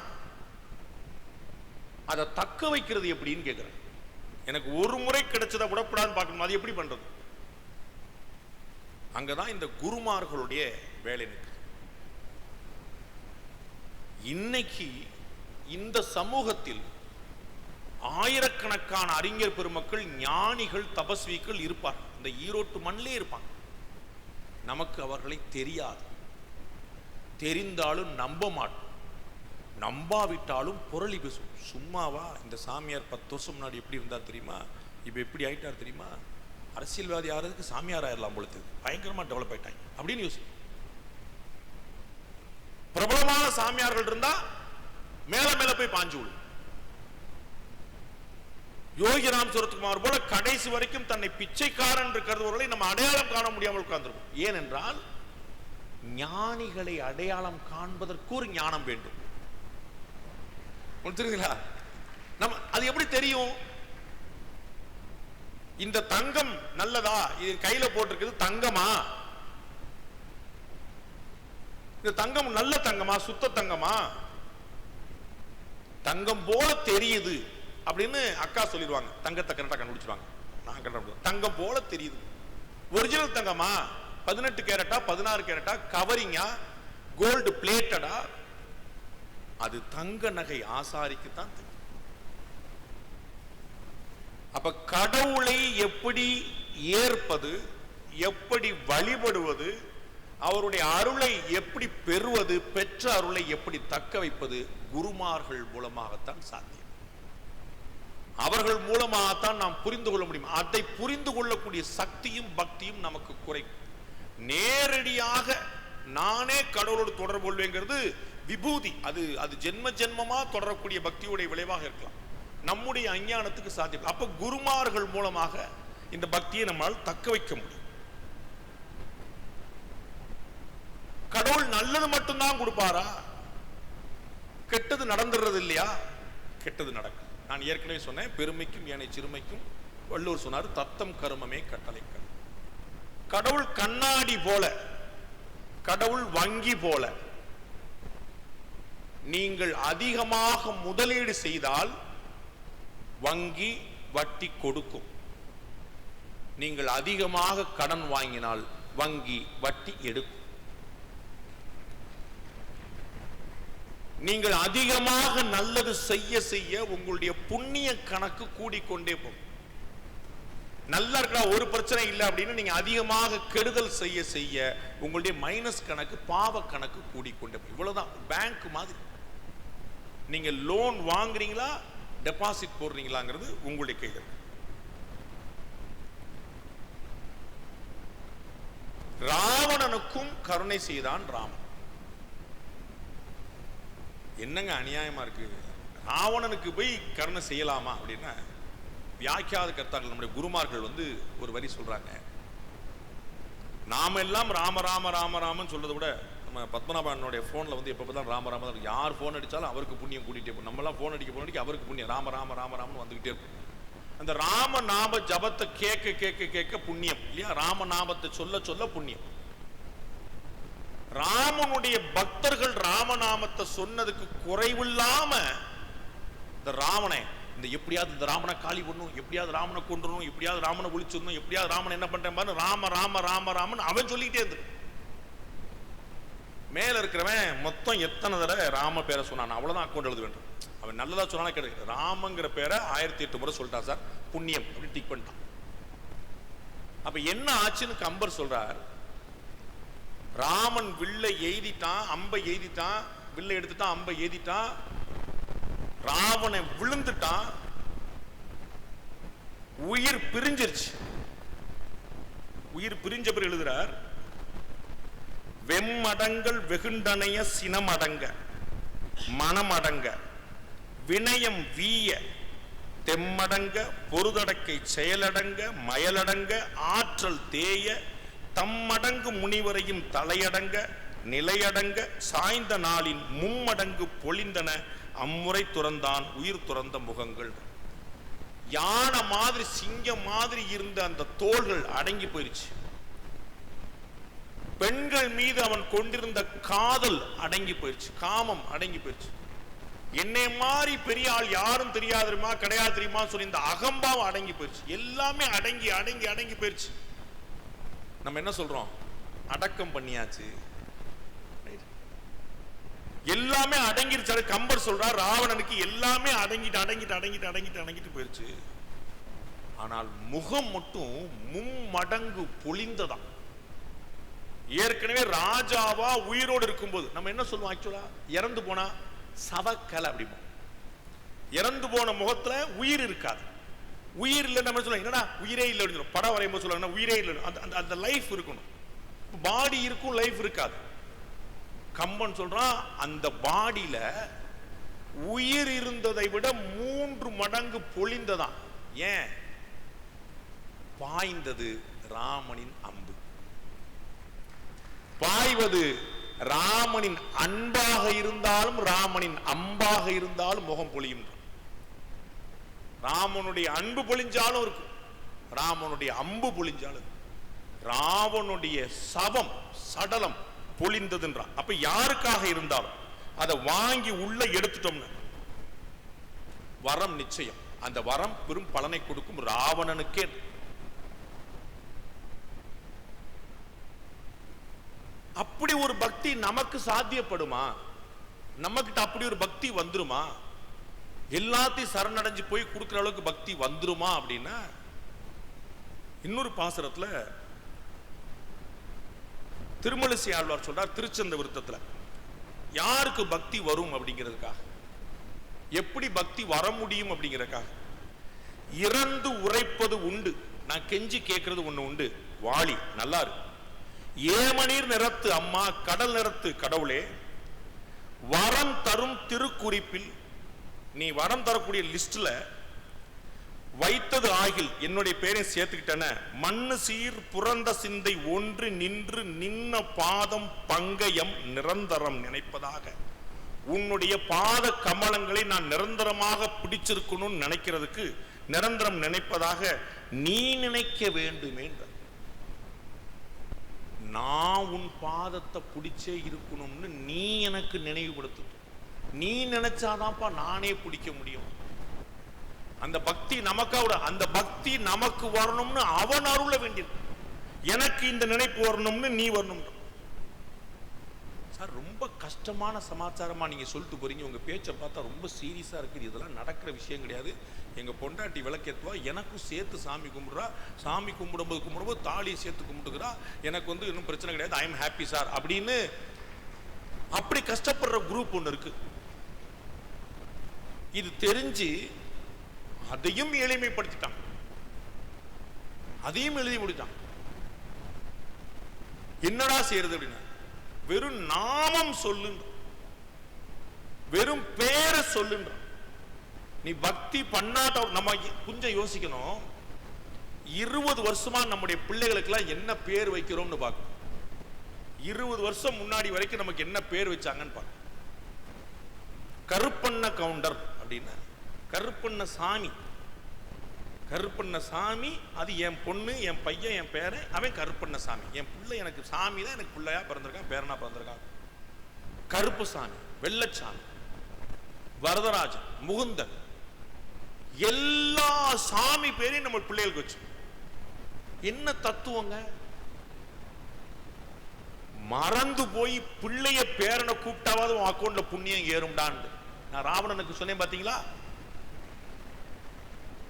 அதை தக்க வைக்கிறது எப்படின்னு கேட்கிறேன். எனக்கு ஒரு முறை கிடைச்சதை விடக்கூடாதுன்னு பார்க்கணும். அது எப்படி பண்றது? அங்கதான் இந்த குருமார்களுடைய வேலை நிற்குது. இன்னைக்கு இந்த சமூகத்தில் ஆயிரக்கணக்கான அறிஞர் பெருமக்கள், ஞானிகள், தபஸ்விகள் இருப்பார்கள். இந்த ஈரோட்டு மண்ணிலே இருப்பாங்க. நமக்கு அவர்களை தெரியாது. தெரிந்தாலும் நம்ப மாட்டோம். நம்பாவிட்டாலும் புரளி பேசும். சும்மாவா இந்த சாமியார் 10 வருஷம் முன்னாடி எப்படி இருந்தா தெரியுமா, இப்ப எப்படி ஆயிட்டார் தெரியுமா, அரசியல்வாதி ஆகிறதுக்கு சாமியார் ஆயிரலாம் பொழுது, பயங்கரமா டெவலப் ஆயிட்டாங்க அப்படின்னு யோசி. பிரபலமான சாமியார்கள் இருந்தா மேல மேல போய் பாஞ்சு விடும். யோகிராம் சுரத்குமார் போல கடைசி வரைக்கும் தன்னை பிச்சைக்காரன் என்று கருதுவர்களை நம்ம அடையாளம் காண முடியாமல் உட்கார்ந்திருக்கும். ஏனென்றால் ஞானிகளை அடையாளம் காண்பதற்கு ஒரு ஞானம் வேண்டும். தெரியுங்களா? நம்ம அது எப்படி தெரியும்? இந்த தங்கம் நல்லதா, இது கையில போட்டிருக்கிறது தங்கமா, இந்த தங்கம் நல்ல தங்கமா, சுத்த தங்கமா, தங்கம் போல தெரியுது அப்படின்னு அக்கா சொல்லிடுவாங்க. தங்கத்தை கரெக்டா கண்டுபிடிச்சிருவாங்க. நான் கட்டுற தங்கம் போல தெரியுது. ஒரிஜினல் தங்கமா? 18 கேரட்டா 16 கேரட்டா, கவரிங்கா, கோல்டு பிளேட்டடா? அது தங்க நகை ஆசாரிக்கு தான் தெரியும். அப்ப கடவுளை எப்படி ஏற்பது, எப்படி வழிபடுவது, அவருடைய அருளை எப்படி பெறுவது, பெற்ற அருளை எப்படி தக்க வைப்பது குருமார்கள் மூலமாகத்தான் சாத்தியம். அவர்கள் மூலமாகத்தான் நாம் புரிந்து கொள்ள முடியும். அதை புரிந்து கொள்ளக்கூடிய சக்தியும் பக்தியும் நமக்கு குறைக்கும். நேரடியாக நானே கடவுளோடு தொடர்பு கொள்வேங்கிறது விபூதி. அது ஜென்ம ஜென்மமா தொடரக்கூடிய பக்தியுடைய விளைவாக இருக்கலாம். நம்முடைய அஞ்ஞானத்துக்கு சாத்தியம். அப்ப குருமார்கள் மூலமாக இந்த பக்தியை நம்மால் தக்க வைக்க முடியும். கடவுள் நல்லது மட்டும்தான் கொடுப்பாரா? கெட்டது நடந்துறது இல்லையா? கெட்டது நடக்கும். நான் ஏற்கனவே சொன்னேன், பெருமைக்கும் ஏனை சிறுமைக்கும் வள்ளுவர் சொன்னார், தத்தம் கருமமே கட்டளை. கடவுள் கண்ணாடி போல, கடவுள் வங்கி போல. நீங்கள் அதிகமாக முதலீடு செய்தால் வங்கி வட்டி கொடுக்கும். நீங்கள் அதிகமாக கடன் வாங்கினால் வங்கி வட்டி எடுக்கும். நீங்கள் அதிகமாக நல்லது செய்ய செய்ய உங்களுடைய புண்ணிய கணக்கு கூடிக்கொண்டே போகும். நல்லா இருக்கா, ஒரு பிரச்சனை இல்லை அப்படின்னு நீங்க அதிகமாக கெடுதல் செய்ய செய்ய உங்களுடைய மைனஸ் கணக்கு, பாவ கணக்கு கூடிக்கொண்டே போகும். இவ்வளவுதான். பேங்க் மாதிரி நீங்க லோன் வாங்குறீங்களா, டெபாசிட் போடுறீங்களாங்கிறது உங்களுடைய கையில் இருக்கு. ராவணனுக்கும் கருணை செய்தான் ராமன். என்னங்க அநியாயமா இருக்கு. ராவணனுக்கு போய் கருணை செய்யலாமா அப்படின்னா, வியாக்கியாத கர்த்தாக்கள் நம்முடைய குருமார்கள் ஒரு வரி சொல்றாங்க. நாம எல்லாம் ராம ராம ராம ராமன் சொல்றதை விட நம்ம பத்மநாபனுடைய போன்ல எப்ப தான் ராம ராம, யார் போன் அடிச்சாலும் அவருக்கு புண்ணியம் கூட்டிகிட்டே இருக்கும். நம்ம எல்லாம் போன் அடிக்க அவருக்கு புண்ணியம், ராம ராம ராம ராமன் வந்துகிட்டே இருக்கும். அந்த ராம நாம ஜபத்தை கேட்க கேட்க கேட்க புண்ணியம் இல்லையா? ராம நாமத்தை சொல்ல சொல்ல புண்ணியம். ராமனுடைய பக்தர்கள் ராமநாமத்தை சொன்னதுக்கு குறைவில்லாம இந்த ராவணை எப்படியாவது இந்த ராமனை காலி பண்ணும், எப்படியாவது ராமனை கொண்டுணும், எப்படியாவது ராமனை ஒழிச்சிடணும், எப்படியாவது ராமனை என்ன பண்றேன் ராம ராம ராம ராமன் அவன் சொல்லிக்கிட்டே இருந்து. மேல இருக்கிறவன் மொத்தம் எத்தனை தடவை ராம பேரை சொன்னான், அவ்வளவுதான் அக்கௌண்ட் எழுத வேண்டும். அவன் நல்லதா சொன்னா கிடையாது. ராமங்கிற பேரை 1008 முறை சொல்லிட்டான் சார், புண்ணியம் அப்படி டிக் பண்ணிட்டான். அப்ப என்ன ஆச்சுன்னு கம்பர் சொல்றார், ராமன் வில்லை எய்திட்டான், அம்பை எய்திட்டான், வில்லை எடுத்துட்டான், அம்பை எய்திட்டான், ராவனை விழுந்துட்டான், உயிர் பிரிஞ்சிருச்சு. உயிர் பிரிஞ்ச பிறகு எழுதுறார், வெம்மடங்கள் வெகுண்டனைய சினமடங்க மனமடங்க வினயம் வீய தெம்மடங்க பொருதடக்கை செயலடங்க மயலடங்க ஆற்றல் தேய தம்மடங்கு முனிவரையும் தலையடங்க நிலையடங்க சாய்ந்த நாளின் மும்மடங்கு பொழிந்தன அம்முறை துறந்தான் உயிர் துறந்த முகங்கள். யானை மாதிரி சிங்கம் மாதிரி இருந்த அந்த தோள்கள் அடங்கி போயிருச்சு. பெண்கள் மீது அவன் கொண்டிருந்த காதல் அடங்கி போயிருச்சு, காமம் அடங்கி போயிருச்சு. என்னை மாதிரி பெரிய ஆள் யாரும் தெரியாது தெரியுமா, கிடையாது தெரியுமா சொல்லி இந்த அகம்பாவம் அடங்கி போயிருச்சு. எல்லாமே அடங்கி அடங்கி அடங்கி போயிருச்சு. நம்ம என்ன சொல்றோம், அடக்கம் பண்ணியாச்சு, எல்லாமே அடங்கிருச்சு. கம்பர் சொல்றார், ராவணனுக்கு எல்லாமே அடங்கிட்டு அடங்கிட்டு அடங்கிட்டு அடங்கிட்டு அடங்கிட்டு போயிருச்சு. ஆனால் முகம் மட்டும் மும்மடங்கு பொழிந்ததான். ஏற்கனவே ராஜாவா உயிரோடு இருக்கும்போது நம்ம என்ன சொல்லுவோம், ஆக்சுவலா இறந்து போனா சவக்கலை அப்படிமோ. இறந்து போன முகத்துல உயிர் இருக்காது. உயிர் இல்லை நம்ம சொல்லுவோம், என்னடா உயிரே இல்லை அப்படின்னு படம் வரையும்போது சொல்லுவாங்க, உயிரே இல்லை. அந்த லைஃப் இருக்கணும். பாடி இருக்கும், லைஃப் இருக்காது. கம்பன் சொல்றான், அந்த பாடியில உயிர் இருந்ததை விட 3 மடங்கு பொழிந்ததான். ஏன்? பாய்ந்தது ராமனின் அம்பு. பாய்வது ராமனின் அன்பாக இருந்தாலும் ராமனின் அம்பாக இருந்தாலும் முகம் பொழியும். ராமனுடைய அன்பு பொழிஞ்சாலும் இருக்கும், ராமனுடைய அம்பு பொழிஞ்சாலும். ராவனுடைய சவம் சடலம் பொழிந்ததுன்றான். அப்ப யாருக்காக இருந்தாலும் அதை வாங்கி உள்ள எடுத்துட்டோம்னு வரம் நிச்சயம். அந்த வரம் பெரும் பலனை கொடுக்கும். ராவணனுக்கே அப்படி ஒரு பக்தி நமக்கு சாத்தியப்படுமா? நம்மகிட்ட அப்படி ஒரு பக்தி வந்துருமா? எல்லாத்தையும் சரணடைஞ்சு போய் கொடுக்குற அளவுக்கு பக்தி வந்துருமா அப்படின்னா, இன்னொரு பாசுரத்துல திருமழிசை ஆழ்வார் சொல்றார் திருச்சந்த விருத்தத்துல, யாருக்கு பக்தி வரும் அப்படிங்கிறதுக்காக, எப்படி பக்தி வர முடியும் அப்படிங்கிறதுக்காக, இறந்து உரைப்பது உண்டு, நான் கெஞ்சி கேட்கறது ஒண்ணு உண்டு, வாளி நல்லா இருக்கு, ஏமநீர் நிறத்து அம்மா கடல் நிறத்து கடவுளே, வரம் தரும் திருக்குறிப்பில் நீ வரம் தரக்கூடிய லிஸ்ட்ல வைத்தது ஆகில் என்னுடைய பேரை சேர்த்துக்கிட்டன, மண்ணு சீர் புறந்த சிந்தை ஒன்று நின்று நின்ன பாதம் பங்கயம் நிரந்தரம் நினைப்பதாக, உன்னுடைய பாத கமலங்களை நான் நிரந்தரமாக பிடிச்சிருக்கணும்னு நினைக்கிறதுக்கு நிரந்தரம் நினைப்பதாக நீ நினைக்க வேண்டுமே. நான் உன் பாதத்தை பிடிச்சே இருக்கணும்னு நீ எனக்கு நினைவுபடுத்து, நீ நினைச்சாதான்ப்பா நானே பிடிக்க முடியும். அந்த பக்தி நமக்காக, அந்த பக்தி நமக்கு வரணும்னு அவன் அருள வேண்டியது, எனக்கு இந்த நினைப்பு வரணும்னு நீ வரணும். சார் ரொம்ப கஷ்டமான சமாச்சாரமா நீங்க சொல்லிட்டு போறீங்க, உங்க பேச்சை பார்த்தா ரொம்ப சீரியஸா இருக்குது, இதெல்லாம் நடக்கிற விஷயம் கிடையாது. எங்க பொண்டாட்டி விளக்கேற்றுவா, எனக்கும் சேர்த்து சாமி கும்பிடுறா, சாமி கும்பிடும்போது தாலியை சேர்த்து கும்பிட்டுக்கிறா, எனக்கு வந்து இன்னும் பிரச்சனை கிடையாது, ஐ எம் ஹாப்பி சார் அப்படின்னு அப்படி கஷ்டப்படுற குரூப் ஒன்று இருக்கு. இது தெரிஞ்சு அதையும் எளிமைப்படுத்திட்டான், அதையும் எழுதி முடித்தான். என்னடா செய்யறது அப்படின்னா, வெறும் நாமம் சொல்லுன்ற, வெறும் பேரை சொல்லுன்ற. நீ பக்தி பண்ணாட்ட நம்ம கொஞ்சம் யோசிக்கணும். 20 வருஷமா நம்முடைய பிள்ளைகளுக்கெல்லாம் என்ன பேர் வைக்கிறோம்னு பார்க்கணும். 20 வருஷம் முன்னாடி வரைக்கும் நமக்கு என்ன பேர் வச்சாங்கன்னு பார்க்கணும். கருப்பண்ண கவுண்டர் அப்படின்னா கருப்பண்ண சாமி, கருப்பண்ண சாமி, அது என் பொண்ணு, என் பையன், என் பேரன், அவன் கருப்பண்ண சாமி. என் பிள்ளை எனக்கு சாமி தான், எனக்கு பிள்ளையா பிறந்திருக்கான், பேரனா பிறந்திருக்கான். கருப்பு சாமி, வெள்ளச்சாமி, வரதராஜன், முகுந்தன், எல்லா சாமி பேரையும் நம்ம பிள்ளைகளுக்கு வச்சு என்ன தத்துவங்க? மறந்து போய் பிள்ளைய பேரனை கூப்பிட்டாவது உன் அக்கௌண்ட்ல புண்ணியம் ஏறும்டான்னு நான் ராவணனுக்கு சொன்னேன் பாத்தீங்களா?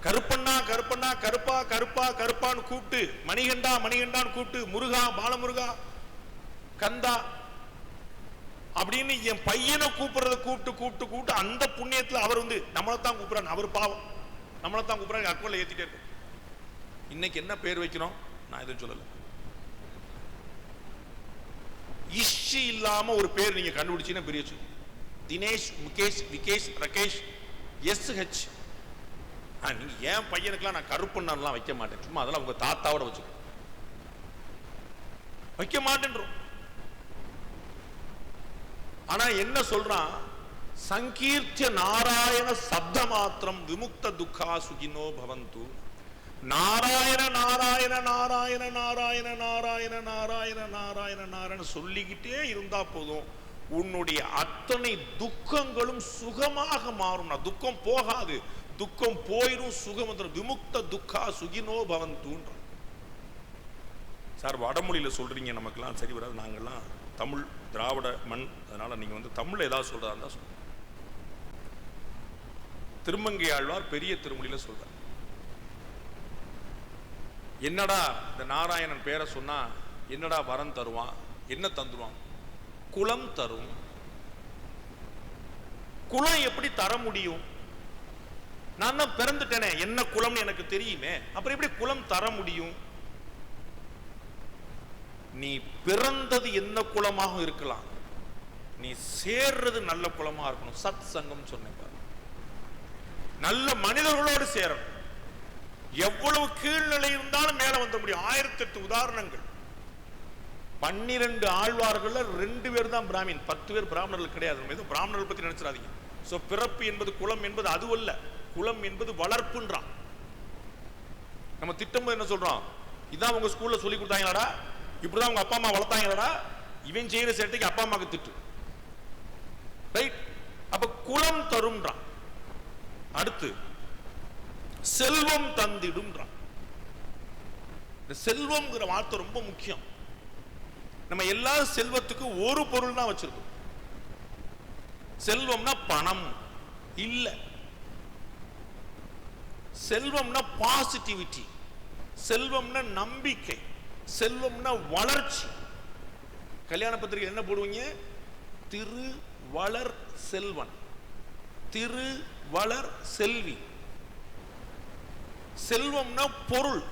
கருப்பண்ணா கருப்பண்ணா, கருப்பா கருப்பா கருப்பான்னு கூப்பிட்டு, மணிகண்டா மணிகண்டான்னு கூப்பிட்டு, முருகா பாலமுருகா கந்தா அப்படின்னு என் பையனை கூப்பிடுறத கூப்பிட்டு கூப்பிட்டு கூப்பிட்டு அந்த புண்ணியத்துல அவர் வந்து நம்மளைத்தான் கூப்பிடுறாரு, அவர் பாவம் நம்மளைத்தான் கூப்பிடுறாரு, அக்கௌண்ட்ல ஏத்திட்டே இருக்கும். இன்னைக்கு என்ன பேர் வைக்கிறோம்? நான் எதுவும் சொல்லல. இஷ்ஷி இல்லாம ஒரு பேர் நீங்க கண்டுபிடிச்சீங்கன்னா பெரிய விஷயம். தினேஷ், முகேஷ், விகேஷ், ரகேஷ், SH. நீங்க என் பையனுக்குலாம் நான் கருப்பண்ணலாம் வைக்க மாட்டேன், சும்மா அதெல்லாம் உங்க தாத்தாவோட வச்சுக்கோ, வைக்க மாட்டேன்றோம். ஆனா என்ன சொல்றான்? சங்கீர்த்திய நாராயண சப்த மாத்திரம் விமுக்த துக்கா சுகினோ பவந்து. நாராயண நாராயண நாராயண நாராயண நாராயண நாராயண நாராயண நாராயண சொல்லிக்கிட்டே இருந்தா போதும், உன்னுடைய அத்தனை துக்கங்களும் சுகமாக மாறும். துக்கம் போகாது, துக்கம் போயிரும், சுகம் வந்துடும். விமுக்த துக்கா சுகினோ பவந்து. சார் வடமொழியில சொல்றீங்க, நமக்கெல்லாம் சரி வராது, நாங்கெல்லாம் தமிழ் திராவிட மண், அதனால நீங்க வந்து தமிழ்ல ஏதாவது சொல்றதா இருந்தா சொல்லுங்க. திருமங்கை ஆழ்வார் பெரிய திருமொழியில சொல்றார், என்னடா இந்த நாராயணன் பேரை சொன்னா என்னடா வரம் தருவான், என்ன தந்துருவான்? குலம் தரும். குலம் எப்படி தர முடியும்? நான் தான் பிறந்துட்டேனே, என்ன குலம்னு எனக்கு தெரியுமே, அப்புறம் எப்படி குலம் தர முடியும்? நீ பிறந்தது என்ன குலமாக இருக்கலாம், நீ சேர்றது நல்ல குலமா இருக்கணும். சத் சங்கம் சொன்னேன், நல்ல மனிதர்களோடு சேரணும். எவ்வளவு கீழ்நிலை இருந்தாலும் மேல வந்த முடியும். 1008 உதாரணங்கள். 12 ஆழ்வார்கள் 2 பேர் தான் பிராமின், 10 பேர் பிராமணர்கள் கிடையாது. பிராமணர்கள் பத்தி நினைச்சிடாதீங்க. சோ பிறப்பு என்பது குலம் என்பது அதுவல்ல, குலம் என்பது வளர்ப்புன்றான். நம்ம திட்டம் என்ன சொல்றோம்? இதான் உங்க ஸ்கூல்ல சொல்லி கொடுத்தாங்களாடா, இப்படிதான் உங்க அப்பா அம்மா வளர்த்தாங்களாடா, இவன் செய்யற சேட்டைக்கு அப்பா அம்மாக்கு திட்டு, ரைட்? அப்ப குலம் தரும்ன்றான். அடுத்து செல்வம் தந்திடும். இந்த செல்வம்ங்கிற வார்த்தை ரொம்ப முக்கியம். நம்ம எல்லா செல்வத்துக்கு ஒரு பொருள் தான் வச்சிருக்கோம். செல்வம்னா பணம் இல்ல, செல்வம்னா பாசிட்டிவிட்டி, செல்வம்னா நம்பிக்கை, செல்வம்னா வளர்ச்சி. கல்யாண பத்திரிகை என்ன போடுவீங்க? திரு வளர் செல்வன், திரு வளர் செல்வி. செல்வம்னா பொருள்,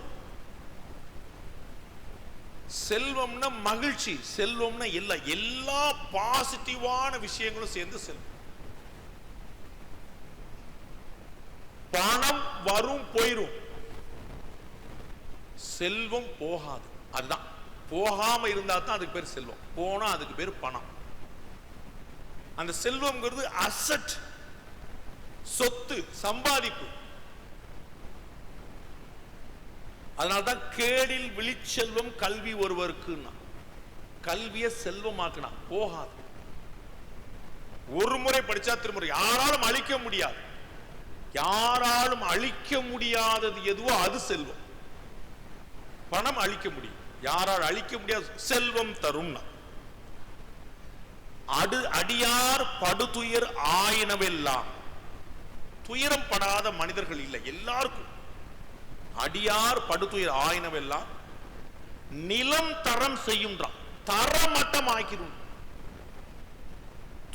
செல்வம்னா மகிழ்ச்சி, செல்வம்னா எல்லா பாசிட்டிவான விஷயங்களும் சேர்ந்து செல்வம். பணம் வரும் போயிரும், செல்வம் போகாது. அதுதான், போகாம இருந்தா தான் அதுக்கு பேர் செல்வம், போனா அதுக்கு பேர் பணம். அந்த செல்வம்ங்கிறது அசெட், சொத்து, சம்பாதிப்பு. அதனால்தான் கேடில் விழிச்செல்வம் கல்வி ஒருவருக்கு. கல்வியை செல்வமாக்குனா போகாது. ஒரு முறை படிச்சா திருமுறை யாராலும் அழிக்க முடியாது. யாராலும் அழிக்க முடியாதது எதுவோ அது செல்வம். பணம் அழிக்க முடியும், யாரால் அழிக்க முடியாது. செல்வம் தரும். அடியார் படுதுயர் ஆயினவெல்லாம். துயரம் படாத மனிதர்கள் இல்லை, எல்லாருக்கும். அடியார் படுதுயர் ஆயினவெல்லாம் நிலம் தரம் செய்யும்ன்றான். தரமட்டம் ஆக்கிடும்.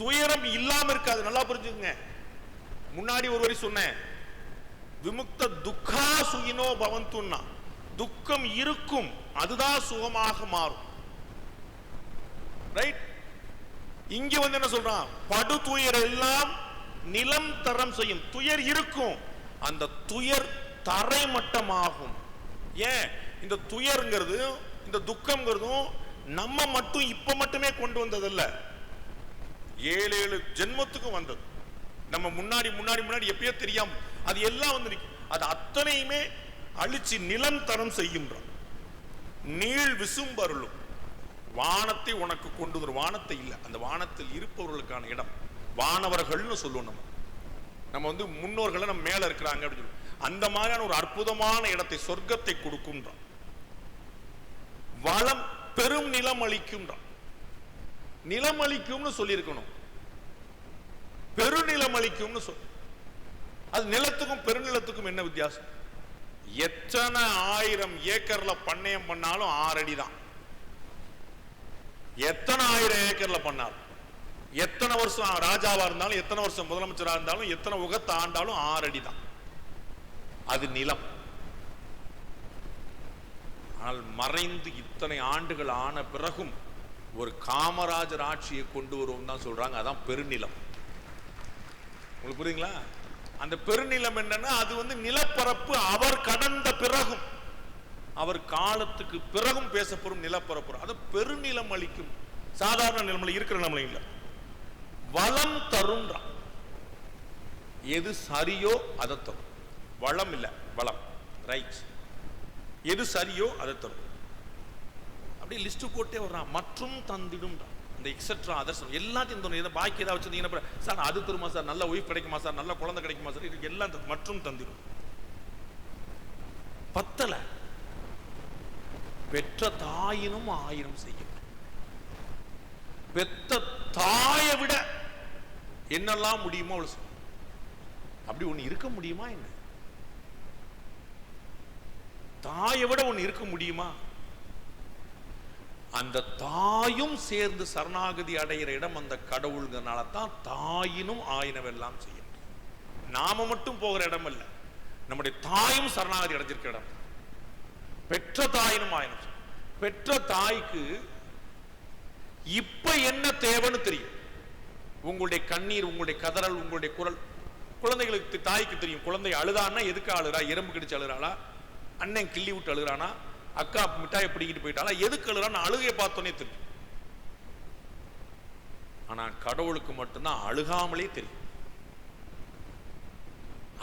துயரம் இல்லாம இருக்காது. நல்லா புரிஞ்சுங்க. முன்னாடி ஒரு வரி சொன்னேன், விமுக்த துக்கா சுகினோ பவந்துன்னா. துக்கம் இருக்கும், அதுதான் சுகமாக மாறும். ரைட்? இங்க வந்து என்ன சொல்றான்? படு துயர் எல்லாம் நிலம் தரம் செய்யும். துயர் இருக்கும், அந்த துயர் தரைமட்டமாகும். ஏன்? இந்த துயர்ங்கிறது, இந்த துக்கம்ங்கிறதும் நம்ம மட்டும் இப்ப மட்டுமே கொண்டு வந்ததல்ல, 7 ஜென்மத்துக்கும் வந்தது. நம்ம முன்னாடி முன்னாடி முன்னாடி எப்பயோ தெரியாம அது எல்லாம் வந்து அது அத்தனையுமே அழிச்சு நிலம் தரம் செய்கின்றான். நீள் விசும்பருளும். வானத்தை உனக்கு கொண்டு வரும். வானத்தை இல்லை, அந்த வானத்தில் இருப்பவர்களுக்கான இடம் வானவர்கள்னு சொல்லுவோம். நம்ம வந்து முன்னோர்களை நம்ம மேல இருக்கிறாங்க அப்படின்னு சொல்லி அந்த மாதிரியான ஒரு அற்புதமான இடத்தை, சொர்க்கத்தை கொடுக்கும்ன்றான். வளம் பெரும் நிலம் அளிக்கும்ன்றான். நிலம் அளிக்கும்னு சொல்லியிருக்கணும், பெருநிலம் அளிக்கும்னு சொல். அது நிலத்துக்கும் பெருநிலத்துக்கும் என்ன வித்தியாசம்? எத்தனை 1000 ஏக்கர்ல பண்ணையம் பண்ணாலும் 6 அடி தான். எத்தனை 1000 ஏக்கர்ல பண்ணாலும், எத்தனை வருஷம் ராஜாவா இருந்தாலும், எத்தனை வருஷம் முதலமைச்சரா இருந்தாலும், எத்தனை உகத்தை ஆண்டாலும் 6 அடி தான். அது நிலம். ஆனால் மறைந்து இத்தனை ஆண்டுகள் ஆன பிறகும் ஒரு காமராஜர் ஆட்சியை கொண்டு வருவோம் தான் சொல்றாங்க. அதான் பெருநிலம். உங்களுக்கு புரியுங்களா? அந்த பெருநிலம் என்னன்னா, அது வந்து நிலப்பரப்பு அவர் கடந்த பிறகும், அவர் காலத்துக்கு பிறகும் பேசப்படும் நிலப்பரப்பு. அது பெருநிலம் அளிக்கும். சாதாரண நிலமலை இருக்கிற நிலமலை இல்லை. வளம் தரும். எது சரியோ அதை தரும். வளம் இல்ல, வளம். ரைட்? எது சரியோ அதை தரும். அப்படியே லிஸ்ட் போட்டே வர்றான். மற்றும் தந்திடும். இந்த எக்ஸெட்ரா அதர்ஸ் எல்லாத்தையும் தரும். எதை பாக்கி ஏதாவது வச்சிருந்தீங்கன்னா, சார் அது தருமா சார், நல்ல ஒய்ஃப் கிடைக்குமா சார், நல்ல குழந்தை கிடைக்குமா சார், இது எல்லாம் மற்றும் தந்திடும். பத்தல. பெற்ற தாயினும் 1000 செய்யும். பெத்த தாயை விட என்னெல்லாம் முடியுமோ அவள். அப்படி ஒண்ணு இருக்க முடியுமா? என்ன தாயை விட ஒண்ணு இருக்க முடியுமா? அந்த தாயும் சேர்ந்து சரணாகதி அடைகிற இடம் அந்த கடவுள்ங்கிறனால தான் தாயினும் ஆயினவெல்லாம் செய்யும். நாம மட்டும் போகிற இடம் அல்ல, நம்முடைய தாயும் சரணாகதி அடைஞ்சிருக்கிற இடம். பெற்ற தாயினும் ஆயினம். பெற்ற தாய்க்கு இப்ப என்ன தேவைன்னு தெரியும். உங்களுடைய கண்ணீர், உங்களுடைய கதறல், உங்களுடைய குரல் குழந்தைகளுக்கு, தாய்க்கு தெரியும். குழந்தை அழுதான்னா எதுக்கு அழுறா? எறும்பு கடிச்சு அழுறாளா, அண்ணன் கிள்ளி விட்டு அழுறானா, அக்கா மிட்டாயை பிடிக்கிட்டு போயிட்டாளா, எதுக்கு அழுறான்னு அழுகையை பார்த்தோன்னே தெரியும். ஆனா கடவுளுக்கு மட்டும்தான் அழுகாமலே தெரியும்.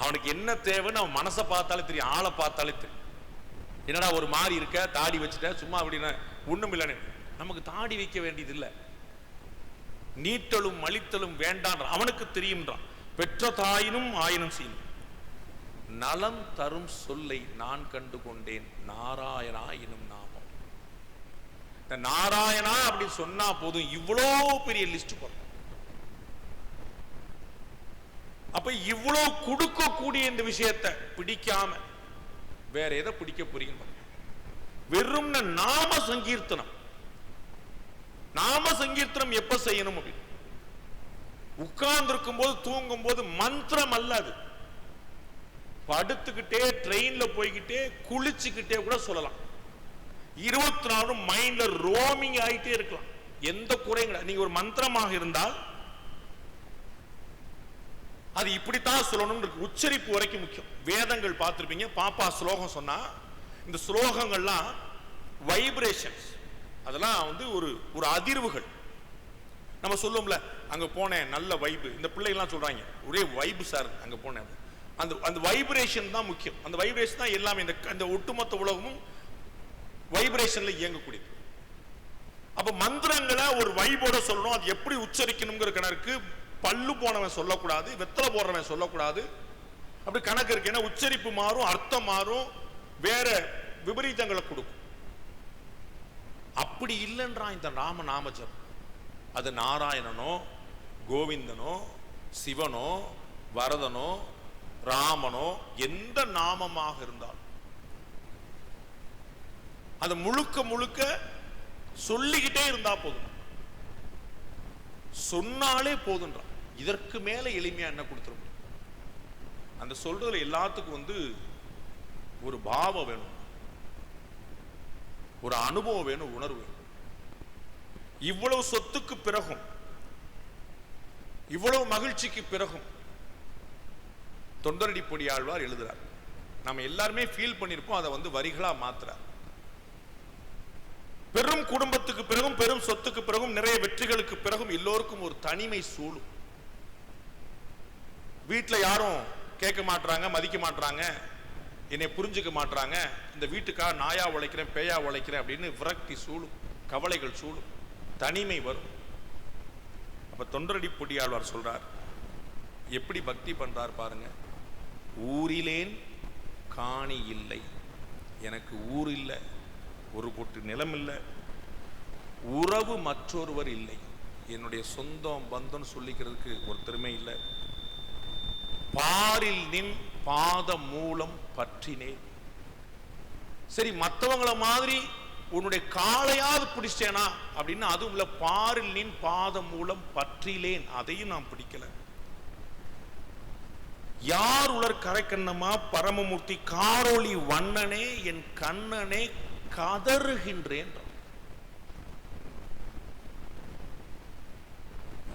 அவனுக்கு என்ன தேவைன்னு அவன் மனசை பார்த்தாலே தெரியும், ஆளை பார்த்தாலே தெரியும். என்னடா ஒரு மாதிரி இருக்க, தாடி வச்சுட்ட, சும்மா அப்படின்னா ஒண்ணும் இல்லைன்னு. நமக்கு தாடி வைக்க வேண்டியது இல்லை, நீட்டலும் மலித்தலும் வேண்டான் அவனுக்கு தெரியும்ன்றான். பெற்ற தாயினும் ஆயினும் செய்யும். நலம் தரும் சொல்லை நான் கண்டு கொண்டேன், நாராயணா எனும் நாமம். இந்த நாராயணா அப்படி சொன்னா போதும் இவ்வளோ பெரிய லிஸ்ட் போடுறோம். அப்ப இவ்வளவு கொடுக்கக்கூடிய இந்த விஷயத்தை பிடிக்காம வேற எதை பிடிக்க போறீங்க? வெறும் நாம சங்கீர்த்தனம். நாம சங்கீர்த்தனம் எப்ப செய்யணும் அப்படின்னு உட்கார்ந்து இருக்கும் போது, தூங்கும் போது மந்திரம் அல்ல அது. படுத்துக்கிட்டே ட்ரெயின்ல போய்கிட்டே குளிச்சுக்கிட்டே கூட சொல்லலாம். 24 மைண்ட்ல ரோமிங் ஆயிட்டே இருக்கலாம், எந்த குறையும் கிடையாது. நீங்க ஒரு மந்திரமாக இருந்தால் அது இப்படித்தான் சொல்லணும். உச்சரிப்பு வரைக்கும் முக்கியம். வேதங்கள் பார்த்திருப்பீங்க, பாப்பா ஸ்லோகம் சொன்னா இந்த ஸ்லோகங்கள்லாம் வைப்ரேஷன்ஸ், அதெல்லாம் வந்து ஒரு அதிர்வுகள். நம்ம சொல்லுவோம்ல, அங்க போனேன் நல்ல வைப்பு, இந்த பிள்ளைகள்லாம் சொல்றாங்க ஒரே வைப்பு சார் அங்க போனேன். அந்த வைப்ரேஷன் தான் முக்கியம். அந்த வைப்ரேஷன் தான் எல்லாமே. இந்த ஒட்டுமொத்த உலகமும் வைப்ரேஷன்ல இயங்கக்கூடியது. அப்ப மந்திரங்களை ஒரு வைபோட சொல்லணும். அது எப்படி உச்சரிக்கணுங்கிற கணக்கு பல்லு போனவன் சொல்லக்கூடாது, வெத்தலை போடுறவன் சொல்லக்கூடாது, அப்படி கணக்கு இருக்கு. ஏன்னா உச்சரிப்பு மாறும், அர்த்தம் மாறும், வேற விபரீதங்களை கொடுக்கும். அப்படி இல்லைன்றான் இந்த நாம ஜபம். அது நாராயணனோ, கோவிந்தனோ, சிவனோ, வரதனோ, ராமனோ, எந்த நாமமாக இருந்தாலும் அது முழுக்க முழுக்க சொல்லிக்கிட்டே இருந்தா போதும், சொன்னாலே போதுன்றான். இதற்கு மேல எளிமையா என்ன கொடுத்துட முடியும்? அந்த சொல்றதுல எல்லாத்துக்கும் வந்து ஒரு பாவம் வேணும், ஒரு அனுபவம் வேணும், உணர்வு வேணும். இவ்வளவு சொத்துக்கு பிறகும், இவ்வளவு மகிழ்ச்சிக்கு பிறகும் தொண்டரடிப்பொடி ஆழ்வார் எழுதுறார். நம்ம எல்லாருமே ஃபீல் பண்ணிருப்போம், அதை வந்து வரிகளா மாத்துறார். பெரும் குடும்பத்துக்கு பிறகும், பெரும் சொத்துக்கு பிறகும், நிறைய வெற்றிகளுக்கு பிறகும் எல்லோருக்கும் ஒரு தனிமை சூழும். வீட்டுல யாரும் கேட்க மாட்டாங்க, மதிக்க மாட்டாங்க, என்னை புரிஞ்சுக்க மாட்டாங்க, இந்த வீட்டுக்காக நாயா உழைக்கிறேன், பேயா உழைக்கிறேன் அப்படின்னு விரக்தி சூழும், கவலைகள் சூழும், தனிமை வரும். அப்ப தொண்டரடிப்பொடி ஆழ்வார் சொல்றார், எப்படி பக்தி பண்றார் பாருங்க. ஊரிலேன் காணி இல்லை, எனக்கு ஊர் இல்லை, ஒரு பொட்டு நிலம் இல்லை, உறவு மற்றொருவர் இல்லை, என்னுடைய சொந்தம் பந்தம் சொல்லிக்கிறதுக்கு ஒருத்தருமே இல்லை. பாரில் நின் பாத மூலம் பற்றினேன். சரி, மற்றவங்கள மாதிரி உன்னுடைய காலையாவது பிடிச்சேனா அப்படின்னு, அதுவும் இல்ல, பாரில் நின் பாத மூலம் பற்றிலேன், அதையும் நான் பிடிக்கல. யார் உலர் கரைக்கண்ணமா பரமமூர்த்தி காரோலி வண்ணனே என் கண்ணனே கதறுகின்றேன்.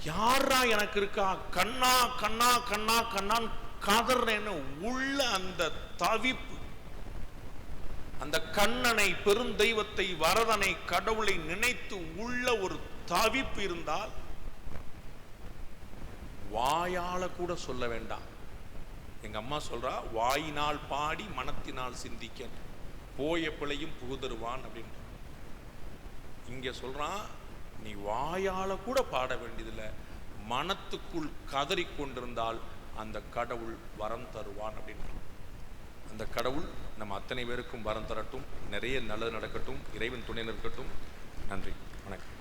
யாரா எனக்கு இருக்கா? கண்ணா கண்ணா கண்ணா கண்ணான் கதறேன்னு உள்ள அந்த தவிப்பு, அந்த கண்ணனை, பெருந்தெய்வத்தை, வரதனை, கடவுளை நினைத்து உள்ள ஒரு தவிப்பு இருந்தால் வாயால கூட சொல்ல வேண்டாம். எங்க அம்மா சொல்றா, வாயினால் பாடி மனத்தினால் சிந்திக்க போய பிழையும் புகுதருவான் அப்படின்னு. இங்க சொல்றான், நீ வாயால கூட பாட வேண்டியதில்லை, மனத்துக்குள் கதறி கொண்டிருந்தால் அந்த கடவுள் வரம் தருவான் அப்படின்னு. அந்த கடவுள் நம்ம அத்தனை பேருக்கும் வரம் தரட்டும், நிறைய நல்லது நடக்கட்டும், இறைவன் துணை நிற்கட்டும். நன்றி, வணக்கம்.